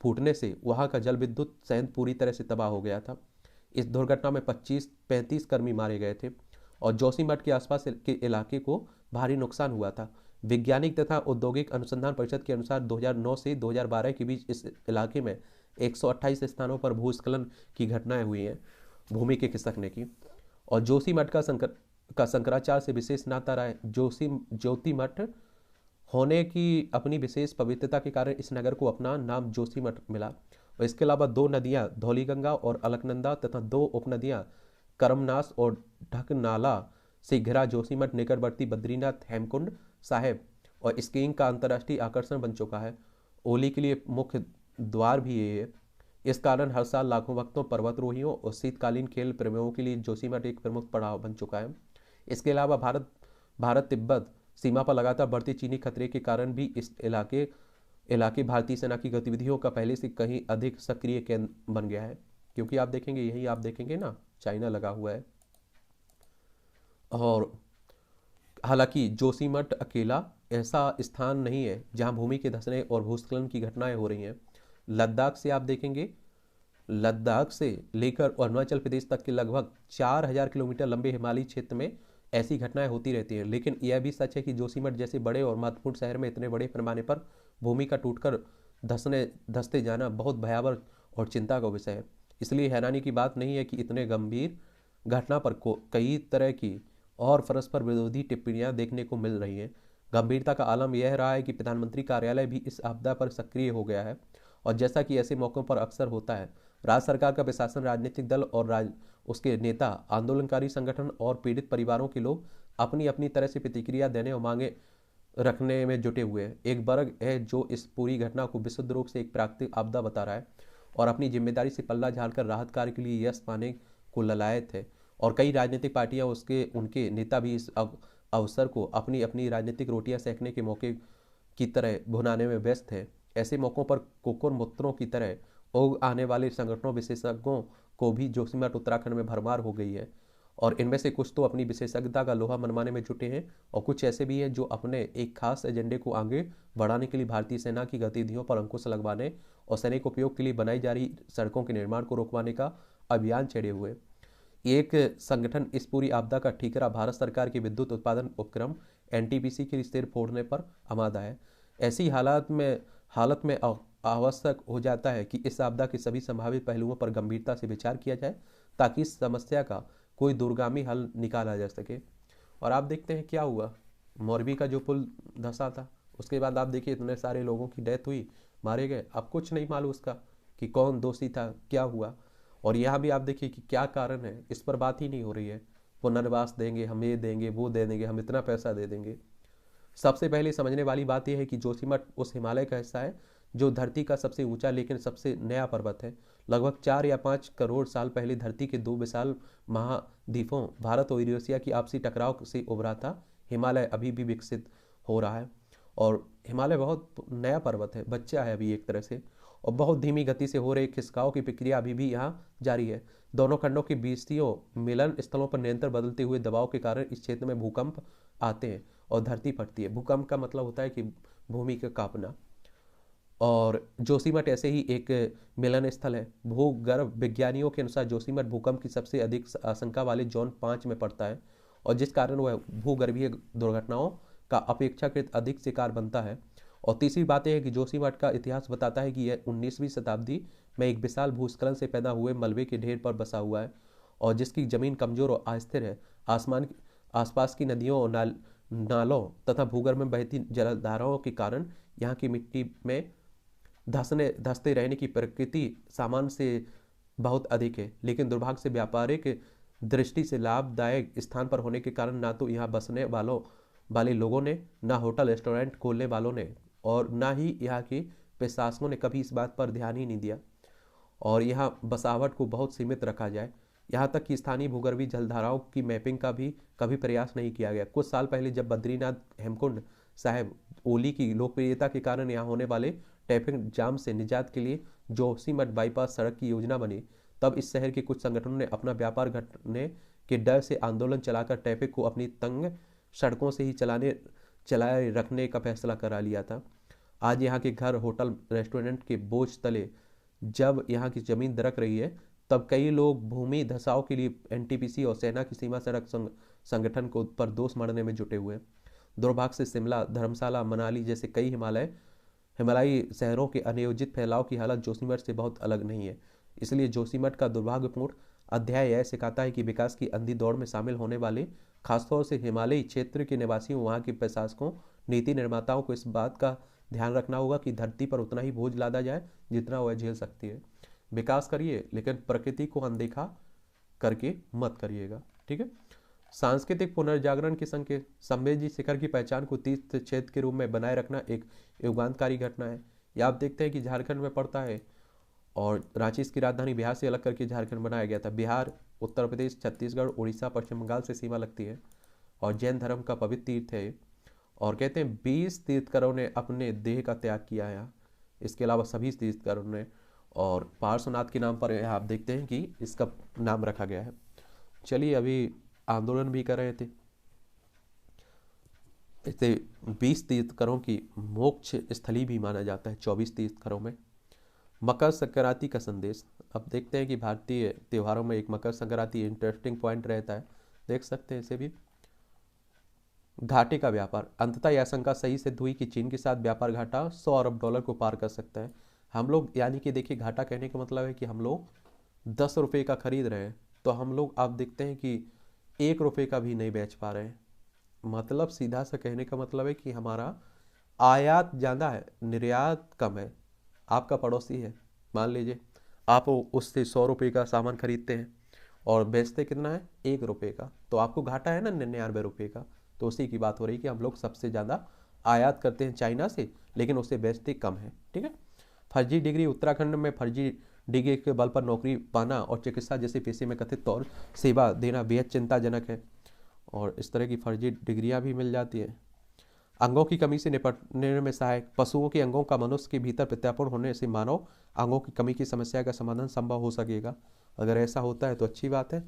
फूटने से वहाँ का जल विद्युत संयंत्र पूरी तरह से तबाह हो गया था। इस दुर्घटना में 35 कर्मी मारे गए थे, और जोशीमठ के आसपास के इलाके को भारी नुकसान हुआ था। वैज्ञानिक तथा औद्योगिक अनुसंधान परिषद के अनुसार 2009 से 2012 के बीच इस इलाके में 128 स्थानों पर भूस्खलन की घटनाएं हुई हैं, भूमि के खिसकने की। और जोशीमठ का शंकराचार्य से विशेष नाता रहा है। ज्योतिमठ होने की अपनी विशेष पवित्रता के कारण इस नगर को अपना नाम जोशीमठ मिला। और इसके अलावा 2 नदियां धौलीगंगा और अलकनंदा तथा 2 उपनदियां करमनास और ढकनाला से घिरा जोशीमठ निकटवर्ती बद्रीनाथ हेमकुंड साहेब और स्कीइंग का अंतर्राष्ट्रीय आकर्षण बन चुका है। ओली के लिए मुख्य द्वार भी ये है। इस कारण हर साल लाखों भक्तों, पर्वतरोहियों और शीतकालीन खेल प्रेमियों के लिए जोशीमठ एक प्रमुख पड़ाव बन चुका है। इसके अलावा भारत तिब्बत सीमा पर लगातार बढ़ती चीनी खतरे के कारण भी इस इलाके भारतीय सेना की गतिविधियों का पहले से कहीं अधिक सक्रिय केंद्र बन गया है। क्योंकि आप देखेंगे, यही आप देखेंगे ना, चाइना लगा हुआ है। और हालांकि जोशीमठ अकेला ऐसा स्थान नहीं है जहां भूमि के धंसने और भूस्खलन की घटनाएं हो रही हैं। लद्दाख से आप देखेंगे, लद्दाख से लेकर अरुणाचल प्रदेश तक के लगभग 4000 किलोमीटर लंबे हिमालयी क्षेत्र में ऐसी घटनाएं होती रहती हैं। लेकिन यह भी सच है कि जोशीमठ जैसे बड़े और महत्वपूर्ण शहर में इतने बड़े पैमाने पर भूमि का टूटकर धंसते जाना बहुत भयावह और चिंता का विषय है। इसलिए हैरानी की बात नहीं है कि इतने गंभीर घटना पर कई तरह की और परस्पर विरोधी टिप्पणियां देखने को मिल रही हैं। गंभीरता का आलम यह रहा है कि प्रधानमंत्री कार्यालय भी इस आपदा पर सक्रिय हो गया है। और जैसा कि ऐसे मौकों पर अक्सर होता है, राज्य सरकार का प्रशासन, राजनीतिक दल और उसके नेता, आंदोलनकारी संगठन और पीड़ित परिवारों के लोग अपनी अपनी तरह से प्रतिक्रिया देने और मांगे रखने में जुटे हुए हैं। एक वर्ग है जो इस पूरी घटना को विशुद्ध रूप से एक प्राकृतिक आपदा बता रहा है और अपनी जिम्मेदारी से पल्ला झाड़कर राहत कार्य के लिए यश पाने को ललायत है। और कई राजनीतिक पार्टियां, उनके नेता भी इस अवसर को अपनी अपनी राजनीतिक रोटियां सेकने के मौके की तरह भुनाने में व्यस्त है। ऐसे मौकों पर कुकुर मुत्रों की तरह उग आने वाले संगठनों, विशेषज्ञों को भी जोशीमठ उत्तराखंड में भरमार हो गई है। और इनमें से कुछ तो अपनी विशेषज्ञता का लोहा मनवाने में जुटे हैं और कुछ ऐसे भी हैं जो अपने एक खास एजेंडे को आगे बढ़ाने के लिए भारतीय सेना की गतिविधियों पर अंकुश लगवाने और सैनिक उपयोग के लिए बनाई जा रही सड़कों के निर्माण को रोकवाने का अभियान छेड़े हुए। एक संगठन इस पूरी आपदा का ठीकरा भारत सरकार के विद्युत उत्पादन उपक्रम एनटीपीसी के सिर फोड़ने पर आमादा है। ऐसी हालत में आवश्यक हो जाता है कि इस आपदा के सभी संभावित पहलुओं पर गंभीरता से विचार किया जाए ताकि इस समस्या का कोई दूरगामी हल निकाला जा सके। और आप देखते हैं क्या हुआ, मोरबी का जो पुल धंसा था, उसके बाद आप देखिए इतने सारे लोगों की डेथ हुई, मारे गए। अब कुछ नहीं मालूम उसका कि कौन दोषी था, क्या हुआ। और यहाँ भी आप देखिए कि क्या कारण है, इस पर बात ही नहीं हो रही है। पुनर्वास देंगे, हम ये देंगे, वो दे देंगे, हम इतना पैसा दे देंगे। सबसे पहले समझने वाली बात यह है कि जोशीमठ उस हिमालय का हिस्सा है जो धरती का सबसे ऊंचा लेकिन सबसे नया पर्वत है। लगभग 4 या 5 करोड़ साल पहले धरती के दो विशाल महाद्वीपों भारत और यूरेशिया की आपसी टकराव से उभरा था। हिमालय अभी भी विकसित हो रहा है और हिमालय बहुत नया पर्वत है, बच्चा है अभी एक तरह से, और बहुत धीमी गति से हो रही खिसकाव की प्रक्रिया अभी भी यहाँ जारी है। दोनों खंडों के बीचों मिलन स्थलों पर निरंतर बदलते हुए दबाव के कारण इस क्षेत्र में भूकंप आते हैं और धरती फटती है। भूकंप का मतलब होता है कि भूमि का कांपना। और जोशीमठ ऐसे ही एक मिलन स्थल है। भूगर्भ विज्ञानियों के अनुसार जोशीमठ भूकंप की सबसे अधिक आशंका वाले जोन 5 में पड़ता है और जिस कारण वह भूगर्भीय दुर्घटनाओं का अपेक्षाकृत अधिक शिकार बनता है। और तीसरी बात यह है कि जोशीमठ का इतिहास बताता है कि यह 19वीं शताब्दी में एक विशाल भूस्खलन से पैदा हुए मलबे के ढेर पर बसा हुआ है और जिसकी जमीन कमजोर और अस्थिर है। आसपास की नदियों और नालों तथा भूगर्भ में बहती जलधाराओं के कारण यहाँ की मिट्टी में धंसते रहने की प्रकृति सामान्य से बहुत अधिक है। लेकिन दुर्भाग्य से व्यापारिक दृष्टि से लाभदायक स्थान पर होने के कारण ना तो यहाँ बसने वाले लोगों ने, ना होटल रेस्टोरेंट खोलने वालों ने और ना ही यहाँ के प्रशासकों ने कभी इस बात पर ध्यान ही नहीं दिया और यहाँ बसावट को बहुत सीमित रखा जाए। यहाँ तक कि स्थानीय भूगर्भीय जलधाराओं की मैपिंग का भी कभी प्रयास नहीं किया गया। कुछ साल पहले जब बद्रीनाथ हेमकुंड साहेब ओली की लोकप्रियता के कारण यहाँ होने वाले ट्रैफिक जाम से निजात के लिए जोशीमठ बाईपास सड़क की योजना बनी, तब इस शहर के कुछ संगठनों ने अपना व्यापार घटने के डर से आंदोलन चलाकर ट्रैफिक को अपनी तंग सड़कों से ही चलाए रखने का फैसला करा लिया था। आज यहाँ के घर, होटल, रेस्टोरेंट के बोझ तले जब यहाँ की जमीन दरक रही है, तब कई लोग भूमि धसाव के लिए एनटीपीसी और सेना की सीमा सड़क संगठन को पर दोष मढ़ने में जुटे हुए। दुर्भाग्य से शिमला, धर्मशाला, मनाली जैसे कई हिमालयी शहरों के अनियोजित फैलाव की हालत जोशीमठ से बहुत अलग नहीं है। इसलिए जोशीमठ का दुर्भाग्यपूर्ण अध्याय यह सिखाता है कि विकास की अंधी दौड़ में शामिल होने वाले, खासतौर से हिमालयी क्षेत्र के निवासियों, वहाँ के प्रशासकों, नीति निर्माताओं को इस बात का ध्यान रखना होगा कि धरती पर उतना ही बोझ लादा जाए जितना वह झेल सकती है। विकास करिए लेकिन प्रकृति को अनदेखा करके मत करिएगा, ठीक है। सांस्कृतिक पुनर्जागरण के संकेत, संवेदी शिखर की पहचान को तीर्थ क्षेत्र के रूप में बनाए रखना एक युगांतकारी घटना है। यह आप देखते हैं कि झारखंड में पड़ता है और रांची इसकी राजधानी बिहार से अलग करके झारखंड बनाया गया था। बिहार, उत्तर प्रदेश, छत्तीसगढ़, उड़ीसा, पश्चिम बंगाल से सीमा लगती है और जैन धर्म का पवित्र तीर्थ है। और कहते हैं 20 तीर्थकरों ने अपने देह का त्याग किया है। इसके अलावा सभी तीर्थकरों ने, और पार्श्वनाथ के नाम पर आप देखते हैं कि इसका नाम रखा गया है। चलिए, अभी आंदोलन भी कर रहे थे। इसे 20 तीर्थकरों की मोक्ष स्थली भी माना जाता है 24 तीर्थकरों में। मकर संक्रांति का संदेश, अब देखते हैं कि भारतीय त्योहारों में एक मकर संक्रांति इंटरेस्टिंग पॉइंट रहता है, देख सकते हैं इसे भी। घाटे का व्यापार, अंततः यह आशंका सही सिद्ध हुई कि चीन के साथ व्यापार घाटा $100 अरब को पार कर सकता है। हम लोग, यानी कि देखिए, घाटा कहने का मतलब है कि हम लोग 10 रुपये का खरीद रहे हैं तो हम लोग आप देखते हैं कि 1 रुपये का भी नहीं बेच पा रहे हैं। मतलब सीधा सा कहने का मतलब है कि हमारा आयात ज़्यादा है, निर्यात कम है। आपका पड़ोसी है, मान लीजिए आप उससे 100 रुपये का सामान खरीदते हैं और बेचते कितना है, 1 रुपये का, तो आपको घाटा है ना 99 रुपये का। तो उसी की बात हो रही है कि हम लोग सबसे ज़्यादा आयात करते हैं चाइना से, लेकिन उसे बेचते कम है, ठीक है। फर्जी डिग्री, उत्तराखंड में फर्जी डिग्री के बल पर नौकरी पाना और चिकित्सा जैसे पेशे में कथित तौर सेवा देना बेहद चिंताजनक है और इस तरह की फर्जी डिग्रियां भी मिल जाती है। अंगों की कमी से निपटने में सहायक, पशुओं के अंगों का मनुष्य के भीतर प्रत्यारोपण होने से मानव अंगों की कमी की समस्या का समाधान संभव हो सकेगा। अगर ऐसा होता है तो अच्छी बात है।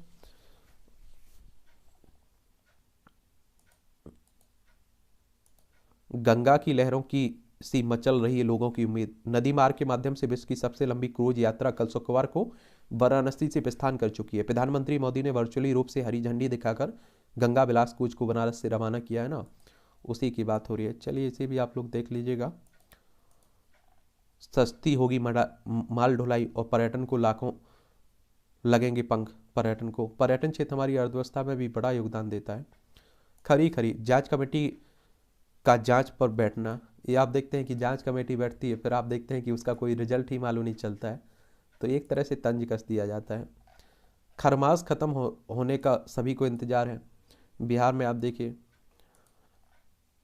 गंगा की लहरों की सी मचल रही है लोगों की उम्मीद। नदी मार्ग के माध्यम से विश्व की सबसे लंबी क्रूज यात्रा कल शुक्रवार को वाराणसी से प्रस्थान कर चुकी है। प्रधानमंत्री मोदी ने वर्चुअली रूप से हरी झंडी दिखाकर गंगा विलास क्रूज को बनारस से रवाना किया है ना, उसी की बात हो रही है। चलिए, इसे भी आप लोग देख लीजिएगा। सस्ती होगी माल ढुलाई और पर्यटन को लाखों लगेंगे पंख। पर्यटन क्षेत्र हमारी अर्थव्यवस्था में भी बड़ा योगदान देता है। खरी जांच कमेटी का जांच पर बैठना, ये आप देखते हैं कि जांच कमेटी बैठती है, फिर आप देखते हैं कि उसका कोई रिजल्ट ही मालूम नहीं चलता है, तो एक तरह से तंज कस दिया जाता है। खरमास खत्म होने का सभी को इंतजार है बिहार में, आप देखिए।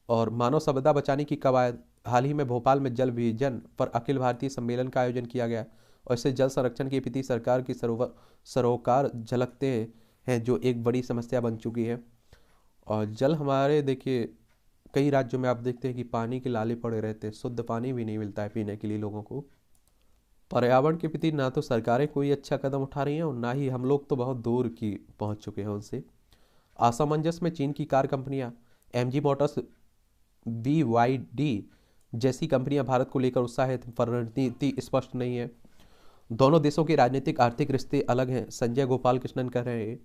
और मानव सभ्यता बचाने की कवायद, हाल ही में भोपाल में जल विजन पर अखिल भारतीय सम्मेलन का आयोजन किया गया और इससे जल संरक्षण के प्रति सरकार की सरोकार झलकते हैं, जो एक बड़ी समस्या बन चुकी है। और जल हमारे देखिए कई राज्यों में आप देखते हैं कि पानी के लाले पड़े रहते हैं, शुद्ध पानी भी नहीं मिलता है पीने के लिए लोगों को। पर्यावरण के प्रति ना तो सरकारें कोई अच्छा कदम उठा रही हैं और ना ही हम लोग तो बहुत दूर की पहुंच चुके हैं उनसे। असमंजस में चीन की कार कंपनियां, एमजी मोटर्स, BYD जैसी कंपनियां भारत को लेकर उत्साहित, पर रणनीति स्पष्ट नहीं है। दोनों देशों के राजनीतिक आर्थिक रिश्ते अलग हैं, संजय गोपाल कृष्णन कह रहे हैं।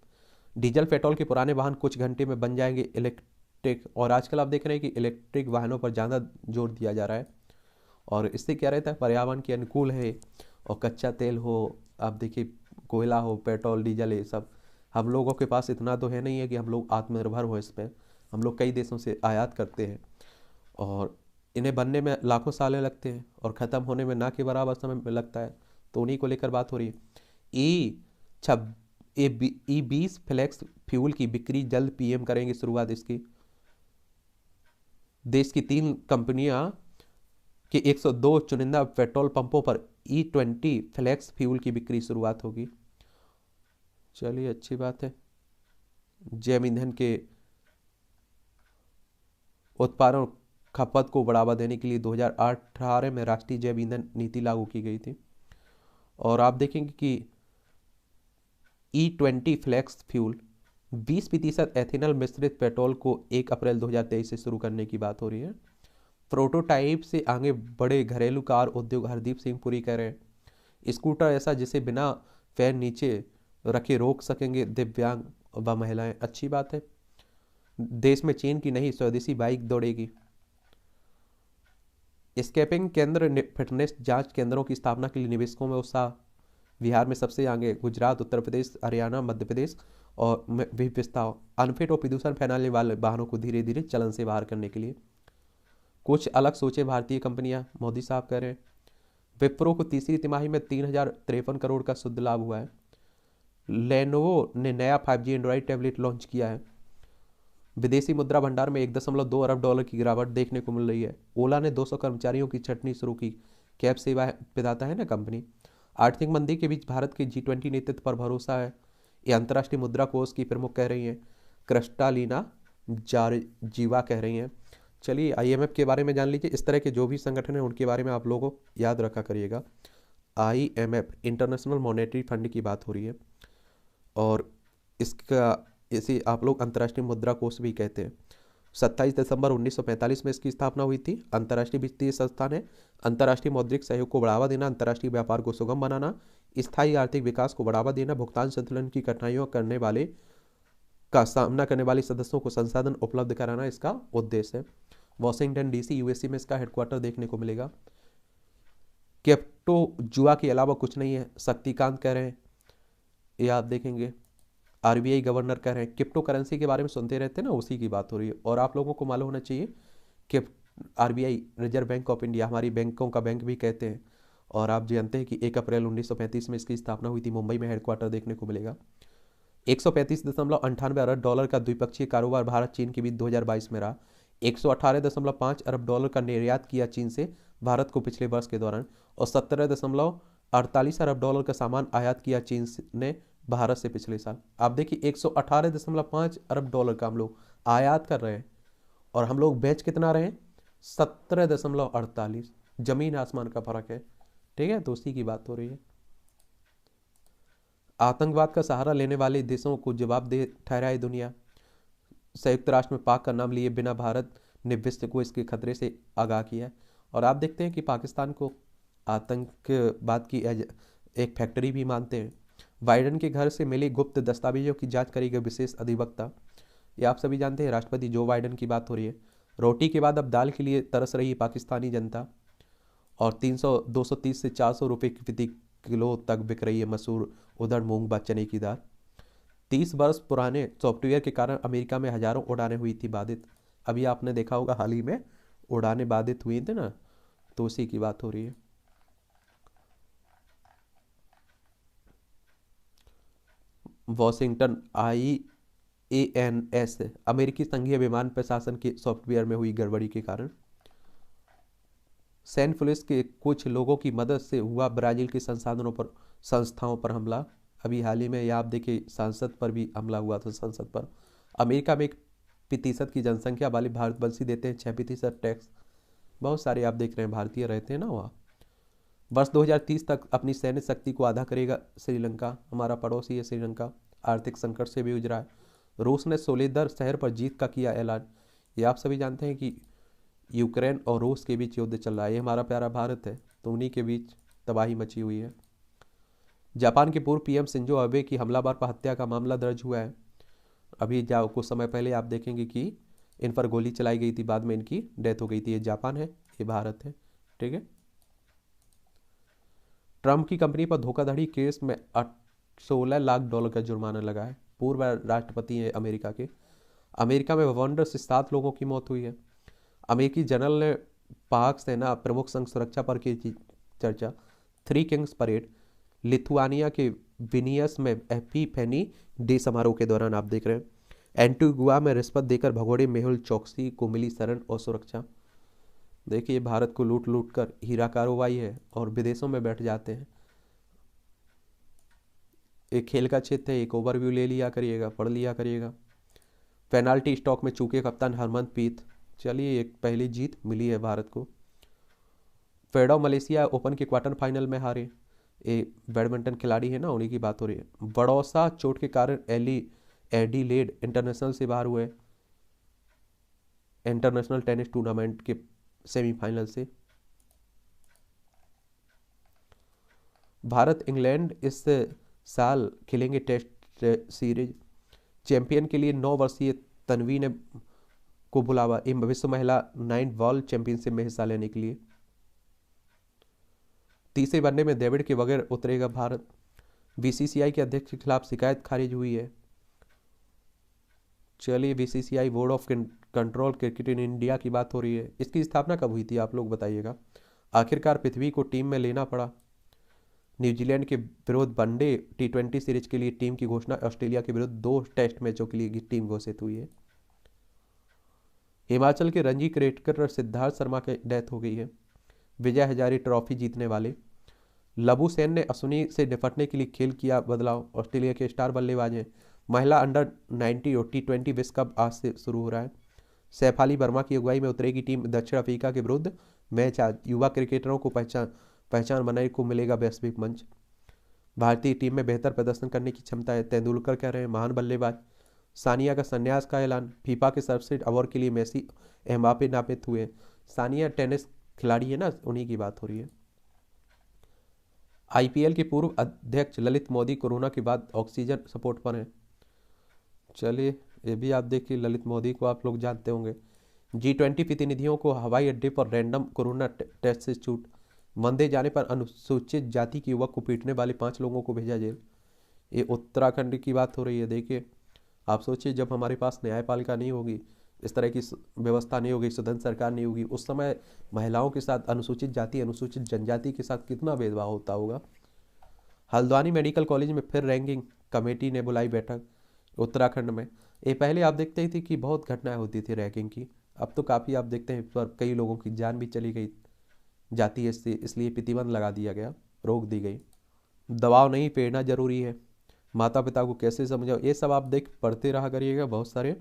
डीजल पेट्रोल के पुराने वाहन कुछ घंटे में बन जाएंगे इलेक्ट्रिक, और आजकल आप देख रहे हैं कि इलेक्ट्रिक वाहनों पर ज़्यादा जोर दिया जा रहा है और इससे क्या रहता है, पर्यावरण के अनुकूल है। और कच्चा तेल हो, आप देखिए कोयला हो, पेट्रोल, डीजल, ये सब हम लोगों के पास इतना तो है नहीं है कि हम लोग आत्मनिर्भर हो इसमें। हम लोग कई देशों से आयात करते हैं और इन्हें बनने में लाखों सालें लगते हैं और ख़त्म होने में ना के बराबर समय लगता है, तो उन्हीं को लेकर बात हो रही है। E20 फ्लेक्स फ्यूल की बिक्री जल्द, PM करेंगे शुरुआत इसकी। देश की 3 कंपनियां के 102 चुनिंदा पेट्रोल पंपों पर E20 फ्लेक्स फ्यूल की बिक्री शुरुआत होगी। चलिए, अच्छी बात है। जैव ईंधन के उत्पादन खपत को बढ़ावा देने के लिए 2018 में राष्ट्रीय जैव ईंधन नीति लागू की गई थी। और आप देखेंगे कि E20 फ्लेक्स फ्यूल 20% एथेनॉल मिश्रित पेट्रोल को 1 अप्रैल 2023 से शुरू करने की बात हो रही है। प्रोटोटाइप से आगे बड़े घरेलू कार उद्योग, हरदीप सिंह पुरी कह रहे हैं। स्कूटर ऐसा जिसे बिना पैर नीचे रखे रोक सकेंगे दिव्यांग व महिलाएं, अच्छी बात है। देश में चीन की नई स्वदेशी बाइक दौड़ेगी। स्कैपिंग केंद्र, फिटनेस जांच केंद्रों की स्थापना के लिए निवेशकों में उत्साह। बिहार में सबसे आगे गुजरात, उत्तर प्रदेश, हरियाणा, मध्य प्रदेश और भी प्रस्ताव। अनफिट और प्रदूषण फैलाने वाले वाहनों को धीरे धीरे चलन से बाहर करने के लिए कुछ अलग सोचे भारतीय कंपनियां, मोदी साहब कह रहे हैं। विप्रो को तीसरी तिमाही में 3053 करोड़ का शुद्ध लाभ हुआ है। लेनोवो ने नया 5G एंड्रॉइड टैबलेट लॉन्च किया है। विदेशी मुद्रा भंडार में 1.2 अरब डॉलर की गिरावट देखने को मिल रही है। ओला ने 200 कर्मचारियों की छंटनी शुरू की। कैब सेवा प्रदाता है ना कंपनी। आर्थिक मंदी के बीच भारत के G20 नेतृत्व पर भरोसा है, ये अंतर्राष्ट्रीय मुद्रा कोष की प्रमुख कह रही हैं। क्रिस्टालिना जार्जीवा कह रही हैं। चलिए IMF के बारे में जान लीजिए। इस तरह के जो भी संगठन हैं उनके बारे में आप लोगों को याद रखा करिएगा। IMF इंटरनेशनल मॉनेटरी फंड की बात हो रही है, और इसका इसे आप लोग अंतर्राष्ट्रीय मुद्रा कोष भी कहते हैं। 27 दिसंबर 1945 में इसकी स्थापना हुई थी। अंतर्राष्ट्रीय वित्तीय संस्थान है। अंतर्राष्ट्रीय मौद्रिक सहयोग को बढ़ावा देना, अंतर्राष्ट्रीय व्यापार को सुगम बनाना, स्थायी आर्थिक विकास को बढ़ावा देना, भुगतान संतुलन की कठिनाइयों करने वाले का सामना करने वाले सदस्यों को संसाधन उपलब्ध कराना इसका उद्देश्य है। वॉशिंगटन DC USA में इसका हेडक्वार्टर देखने को मिलेगा। क्रिप्टो जुआ के अलावा कुछ नहीं है, शक्तिकांत कह रहे हैं, ये आप देखेंगे। RBI गवर्नर कह रहे हैं। क्रिप्टो करेंसी के बारे में सुनते रहते हैं ना, उसी की बात हो रही है। और आप लोगों को मालूम होना चाहिए कि RBI reserve bank of India, हमारी बैंकों का बैंक भी कहते हैं। और आप जानते हैं कि 1 अप्रैल 1935 में इसकी स्थापना हुई थी। मुंबई में हेडक्वार्टर देखने को मिलेगा। 135.98 अरब डॉलर का द्विपक्षीय कारोबार भारत चीन के बीच 2022 में रहा। 118.5 अरब डॉलर का निर्यात किया चीन से भारत को पिछले वर्ष के दौरान, और 17.48 अरब डॉलर का सामान आयात किया चीन ने भारत से पिछले साल। आप देखिए 118.5 अरब डॉलर का हम लोग आयात कर रहे हैं, और हम लोग बेच कितना रहे हैं? 17.48। जमीन आसमान का फर्क है। ठीक है, तो उसी की बात हो रही है। आतंकवाद का सहारा लेने वाले देशों को जवाबदेह ठहराए दुनिया। संयुक्त राष्ट्र में पाक का नाम लिए बिना भारत ने विश्व को इसके खतरे से आगाह किया है। और आप देखते हैं कि पाकिस्तान को आतंकवाद की एक फैक्ट्री भी मानते हैं। बाइडेन के घर से मिले गुप्त दस्तावेजों की जांच करेगा विशेष अधिवक्ता। ये आप सभी जानते हैं, राष्ट्रपति जो बाइडेन की बात हो रही है। रोटी के बाद अब दाल के लिए तरस रही पाकिस्तानी जनता। और 230 से 400 रुपये प्रति किलो तक बिक रही है मसूर, उड़द, मूंग व चने की दाल। 30 वर्ष पुराने सॉफ्टवेयर के कारण अमेरिका में हजारों उड़ानें हुई थी बाधित। अभी आपने देखा होगा हाल ही में उड़ानें बाधित हुई थी ना, तो उसी की बात हो रही है। वॉशिंगटन IANS अमेरिकी संघीय विमान प्रशासन के सॉफ्टवेयर में हुई गड़बड़ी के कारण सैन पुलिस के कुछ लोगों की मदद से हुआ ब्राजील के संस्थाओं पर हमला। अभी हाल ही में ये आप देखिए सांसद पर भी हमला हुआ था, संसद पर। अमेरिका में 1% की जनसंख्या वाले भारतवंशी देते हैं 6% टैक्स। बहुत सारे आप देख रहे हैं भारतीय रहते हैं ना वहाँ। वर्ष 2030 तक अपनी सैन्य शक्ति को आधा करेगा श्रीलंका, हमारा पड़ोसी है श्रीलंका, आर्थिक संकट से भी उजरा है। रूस ने सोलेदर शहर पर जीत का किया ऐलान। ये आप सभी जानते हैं कि यूक्रेन और रूस के बीच युद्ध चल रहा है। ये हमारा प्यारा भारत है, तो उन्हीं के बीच तबाही मची हुई है। जापान के पूर्व PM शिंजो अबे की हमलावर पर हत्या का मामला दर्ज हुआ है। अभी कुछ समय पहले आप देखेंगे कि इन पर गोली चलाई गई थी, बाद में इनकी डेथ हो गई थी। ये जापान है, ये भारत है। ठीक है। ट्रंप की कंपनी पर धोखाधड़ी केस में 16 लाख डॉलर का जुर्माना लगा है। पूर्व राष्ट्रपति है अमेरिका के। अमेरिका में वॉन्डर से 7 लोगों की मौत हुई है। अमेरिकी जनरल ने पाक सेना प्रमुख संघ सुरक्षा पर की चर्चा। 3 किंग्स परेड लिथुआनिया के विनियस में एपिफेनी डे समारोह के दौरान आप देख रहे हैं। एंटीगुआ में रिश्वत देकर भगोड़े मेहुल चौकसी को मिली शरण और सुरक्षा। देखिए भारत को लूट लूट कर हीरा कारोबारी है और विदेशों में बैठ जाते हैं। एक खेल का क्षेत्र है, एक ओवरव्यू ले लिया करिएगा, पढ़ लिया करिएगा। पेनाल्टी स्टॉक में चूके कप्तान हरमनप्रीत। चलिए एक पहली जीत मिली है भारत को। फेडो मलेशिया ओपन के क्वार्टर फाइनल में हारे। ये बैडमिंटन खिलाड़ी है ना, उन्हीं की बात हो रही है। बड़ौसा चोट के कारण एडिलेड इंटरनेशनल से बाहर हुए इंटरनेशनल टेनिस टूर्नामेंट के सेमीफाइनल से। भारत इंग्लैंड इस साल खेलेंगे टेस्ट सीरीज। चैंपियन के लिए 9 वर्षीय तन्वी ने को बुलावा विश्व महिला 9 वर्ल्ड चैंपियनशिप में हिस्सा लेने के लिए। तीसरे वनडे में डेविड के बगैर उतरेगा भारत। BCCI के अध्यक्ष के खिलाफ शिकायत खारिज हुई है। चलिए BCCI board of control cricket in India की बात हो रही है। इसकी स्थापना कब हुई थी आप लोग बताइएगा। आखिरकार पृथ्वी को टीम में लेना पड़ा। न्यूजीलैंड के विरुद्ध वनडे T20 सीरीज के लिए टीम की घोषणा, ऑस्ट्रेलिया के विरुद्ध 2 टेस्ट मैचों के लिए टीम घोषित हुई है। हिमाचल के रणजी क्रिकेटर सिद्धार्थ शर्मा की डेथ हो गई है। विजय हजारे ट्रॉफी जीतने वाले लबू सेन ने अश्विनी से निपटने के लिए खेल किया बदलाव, ऑस्ट्रेलिया के स्टार बल्लेबाज हैं। महिला अंडर 90 और T20 विश्व कप आज से शुरू हो रहा है। सैफ अली वर्मा की अगुवाई में उतरेगी टीम दक्षिण अफ्रीका के विरुद्ध मैच आज। युवा क्रिकेटरों को पहचान बनाने को मिलेगा वैश्विक मंच। भारतीय टीम में बेहतर प्रदर्शन करने की क्षमता है, तेंदुलकर कह रहे हैं। महान बल्लेबाज सानिया का संन्यास का ऐलान, फीफा के सर्वश्रेष्ठ अवार्ड के लिए मेसी एम्बापे नामित हुए। सानिया टेनिस खिलाड़ी है ना, उन्हीं की बात हो रही है। IPL के पूर्व अध्यक्ष ललित मोदी कोरोना के बाद ऑक्सीजन सपोर्ट पर हैं। चलिए ये भी आप देखिए, ललित मोदी को आप लोग जानते होंगे। G20 प्रतिनिधियों को हवाई अड्डे पर रैंडम कोरोना टेस्ट से छूट, मंदिर जाने पर अनुसूचित जाति के युवक को पीटने वाले 5 लोगों को भेजा जेल। ये उत्तराखंड की बात हो रही है। देखिए आप सोचिए, जब हमारे पास न्यायपालिका नहीं होगी, इस तरह की व्यवस्था नहीं होगी, सदन सरकार नहीं होगी, उस समय महिलाओं के साथ, अनुसूचित जाति अनुसूचित जनजाति के साथ कितना भेदभाव होता होगा। हल्द्वानी मेडिकल कॉलेज में फिर रैंकिंग कमेटी ने बुलाई बैठक उत्तराखंड में। ये पहले आप देखते थे कि बहुत घटनाएं होती थी रैंकिंग की, अब तो काफ़ी आप देखते हैं पर कई लोगों की जान भी चली गई जाती है, इसलिए प्रतिबंध लगा दिया गया, रोक दी गई। दबाव नहीं, प्रेरणा जरूरी है। माता पिता को कैसे समझाओ, ये सब आप देख पढ़ते रहा करिएगा। बहुत सारे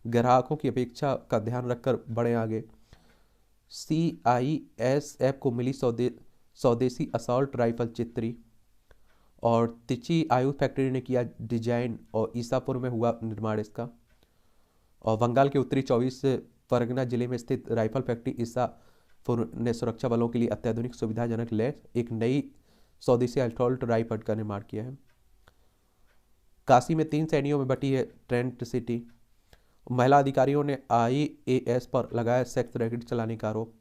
ग्राहकों की अपेक्षा का ध्यान रखकर बढ़े आगे। CISF को मिली स्वदेशी असॉल्ट राइफल चित्री, और तिची आयुध फैक्ट्री ने किया डिजाइन और ईसापुर में हुआ निर्माण इसका। और बंगाल के उत्तरी 24 परगना जिले में स्थित राइफल फैक्ट्री ईसापुर ने सुरक्षा बलों के लिए अत्याधुनिक सुविधाजनक लैस एक नई स्वदेशी असॉल्ट राइफल का निर्माण किया है। काशी में 3 श्रेणियों में बटी है ट्रेंट सिटी। महिला अधिकारियों ने IAS पर लगाया सेक्स रैकेट चलाने का आरोप।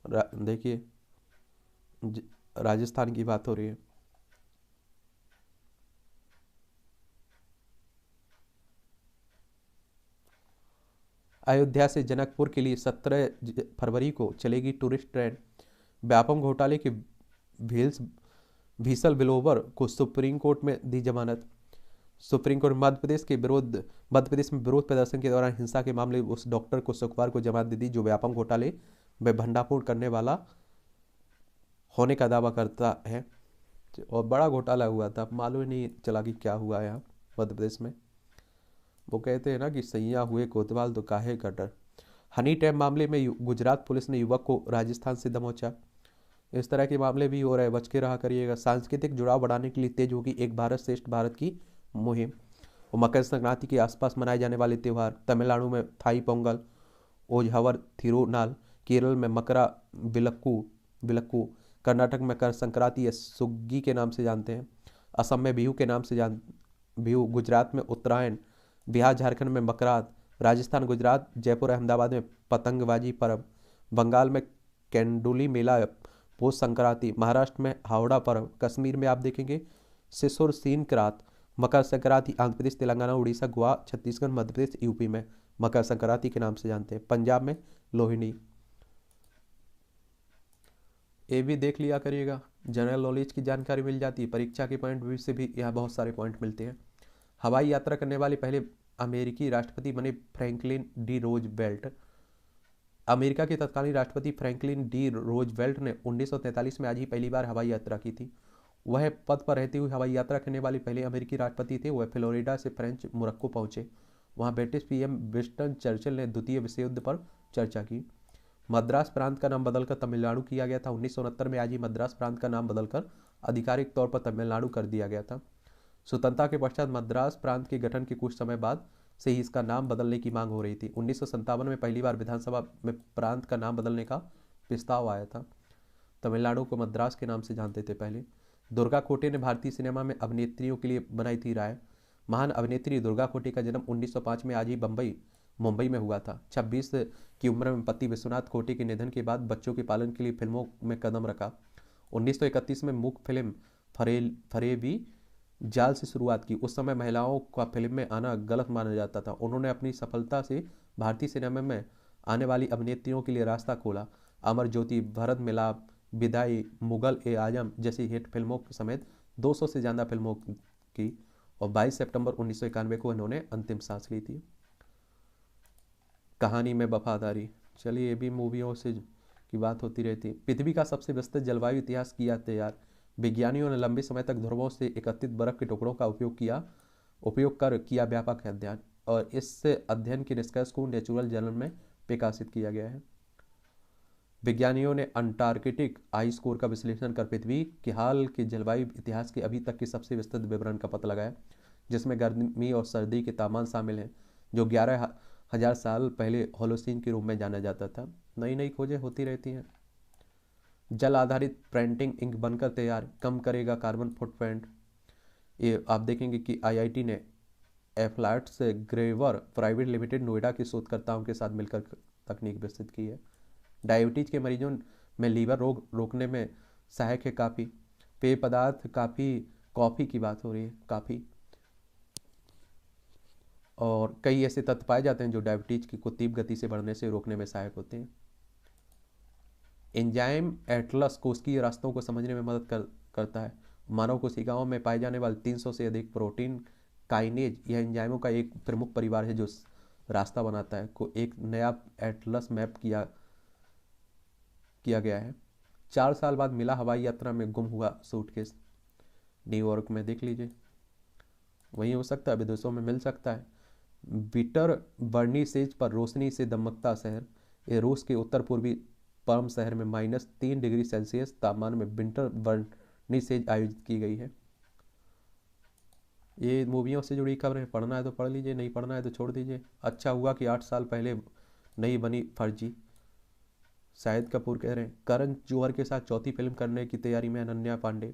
देखिए राजस्थान की बात हो रही है। अयोध्या से जनकपुर के लिए 17 फरवरी को चलेगी टूरिस्ट ट्रेन। व्यापम घोटाले के भीसल बिलोवर को सुप्रीम कोर्ट में दी जमानत। सुप्रीम कोर्ट मध्य प्रदेश में विरोध प्रदर्शन के दौरान हिंसा के मामले उस डॉक्टर को शुक्रवार को जमानत दे दी जो व्यापम घोटाले में भंडाफोड़ करने वाला होने का दावा करता है। और बड़ा घोटाला हुआ था, मालूम ही नहीं चला कि क्या हुआ यहाँ मध्य प्रदेश में। वो कहते हैं ना कि सैया हुए कोतवाल तो काहे का डर। हनी ट्रैप मामले में गुजरात पुलिस ने युवक को राजस्थान से दबोचा। इस तरह के मामले भी हो रहे, बच के रहा करिएगा। सांस्कृतिक जुड़ाव बढ़ाने के लिए तेज होगी एक भारत श्रेष्ठ भारत की मुहिम। और मकर संक्रांति के आसपास मनाए जाने वाले त्यौहार, तमिलनाडु में थाई पोंगल, ओझावर थिरुनाल, केरल में मकरा विलक्कू, कर्नाटक में कर संक्रांति या सुग्गी के नाम से जानते हैं, असम में बिहू के नाम से बिहू, गुजरात में उत्तरायण, बिहार झारखंड में मकरात, राजस्थान गुजरात जयपुर अहमदाबाद में पतंगबाजी पर्व, बंगाल में कैंडुली मेला पोष संक्रांति, महाराष्ट्र में हावड़ा पर्व, कश्मीर में आप देखेंगे सिसुर सीनक्रांत, मकर संक्रांति, आंध्र प्रदेश तेलंगाना उड़ीसा गोवा छत्तीसगढ़ मध्य प्रदेश यूपी में मकर संक्रांति के नाम से जानते हैं, पंजाब में लोहिनी। ये भी देख लिया करिएगा, जनरल नॉलेज की जानकारी मिल जाती है। परीक्षा के पॉइंट से भी यहाँ बहुत सारे पॉइंट मिलते हैं। हवाई यात्रा करने वाले पहले अमेरिकी राष्ट्रपति बने फ्रैंकलिन डी रोजवेल्ट। अमेरिका के तत्कालीन राष्ट्रपति फ्रैंकलिन डी रोजवेल्ट ने 1943 में आज ही पहली बार हवाई यात्रा की थी। वह पद पर रहते हुए हवाई यात्रा करने वाले पहले अमेरिकी राष्ट्रपति थे। वह फ्लोरिडा से फ्रेंच मोरक्को पहुंचे। वहां ब्रिटिश PM विंस्टन चर्चिल ने द्वितीय विश्व युद्ध पर चर्चा की। मद्रास प्रांत का नाम बदलकर तमिलनाडु किया गया था। 1969 में आज ही मद्रास प्रांत का नाम बदलकर आधिकारिक तौर पर तमिलनाडु कर दिया गया था। स्वतंत्रता के पश्चात मद्रास प्रांत के गठन के कुछ समय बाद से ही इसका नाम बदलने की मांग हो रही थी। 1957 में पहली बार विधानसभा में प्रांत का नाम बदलने का प्रस्ताव आया था। तमिलनाडु को मद्रास के नाम से जानते थे पहले। दुर्गा खोटे ने भारतीय सिनेमा में अभिनेत्रियों के लिए बनाई थी राय। महान अभिनेत्री दुर्गा खोटे का जन्म 1905 में आज ही मुंबई में हुआ था। 26 की उम्र में पति विश्वनाथ खोटे के निधन के बाद बच्चों के पालन के लिए फिल्मों में कदम रखा। 1931 में मूक फिल्म फरेबी जाल से शुरुआत की। उस समय महिलाओं का फिल्म में आना गलत माना जाता था। उन्होंने अपनी सफलता से भारतीय सिनेमा में आने वाली अभिनेत्रियों के लिए रास्ता खोला। अमर ज्योति, भरत मिलाप, विदाई, मुगल ए आजम जैसी हिट फिल्मों समेत 200 से ज़्यादा फिल्मों की, और 22 सितंबर 1991 को इन्होंने अंतिम सांस ली थी। कहानी में वफादारी, चलिए ये भी मूवियों से की बात होती रहती है। पृथ्वी का सबसे विस्तृत जलवायु इतिहास किया तैयार, विज्ञानियों ने लंबे समय तक ध्रुवों से एकत्रित बर्फ के टुकड़ों का उपयोग कर किया व्यापक अध्ययन, और इस अध्ययन के निष्कर्ष को नेचुरल जर्नल में प्रकाशित किया गया है। विज्ञानियों ने अंटार्कटिक आइस कोर का विश्लेषण कर पृथ्वी के हाल के जलवायु इतिहास के अभी तक के सबसे विस्तृत विवरण का पता लगाया, जिसमें गर्मी और सर्दी के तापमान शामिल हैं, जो 11,000 साल पहले होलोसीन के रूप में जाना जाता था। नई नई खोजें होती रहती हैं। जल आधारित प्रिंटिंग इंक बनकर तैयार, कम करेगा कार्बन फुटप्रिंट। ये आप देखेंगे कि आईआईटी ने एफ्लाट्स ग्रेवर प्राइवेट लिमिटेड नोएडा के शोधकर्ताओं के साथ मिलकर तकनीक विकसित की है। डायबिटीज के मरीजों में लीवर रोग रोकने में सहायक है काफ़ी। पेय पदार्थ कॉफ़ी की बात हो रही है, काफ़ी, और कई ऐसे तत्व पाए जाते हैं जो डायबिटीज की को तीव्र गति से बढ़ने से रोकने में सहायक होते हैं। एंजाइम एटलस कोशिकीय रास्तों को समझने में मदद करता है। मानव कोशिकाओं में पाए जाने वाले 300 से अधिक प्रोटीन काइनेज यह एंजाइमों का एक प्रमुख परिवार है जो रास्ता बनाता है को एक नया एटलस मैप किया गया है। 4 साल बाद मिला हवाई यात्रा में गुम हुआ सूटकेस, न्यूयॉर्क में, देख लीजिए, वहीं हो सकता है, विदेशों में मिल सकता है। विटर बर्नीसेज पर रोशनी से दमकता शहर, ये रूस के उत्तर पूर्वी पर्म शहर में -3 डिग्री सेल्सियस तापमान में विंटर बर्नीसेज आयोजित की गई है। ये मूवियों से जुड़ी खबरें, पढ़ना है तो पढ़ लीजिए, नहीं पढ़ना है तो छोड़ दीजिए। अच्छा हुआ कि 8 साल पहले नहीं बनी फर्जी, शाहिद कपूर कह रहे हैं। करण जौहर के साथ चौथी फिल्म करने की तैयारी में अनन्या पांडे।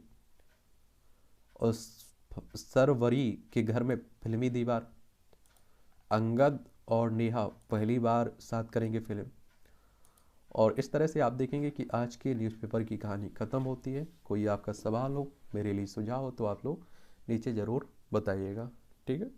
और सरवरी के घर में फिल्मी दीवार, अंगद और नेहा पहली बार साथ करेंगे फिल्म। और इस तरह से आप देखेंगे कि आज के न्यूज़पेपर की कहानी ख़त्म होती है। कोई आपका सवाल हो, मेरे लिए सुझाव हो तो आप लोग नीचे ज़रूर बताइएगा, ठीक है।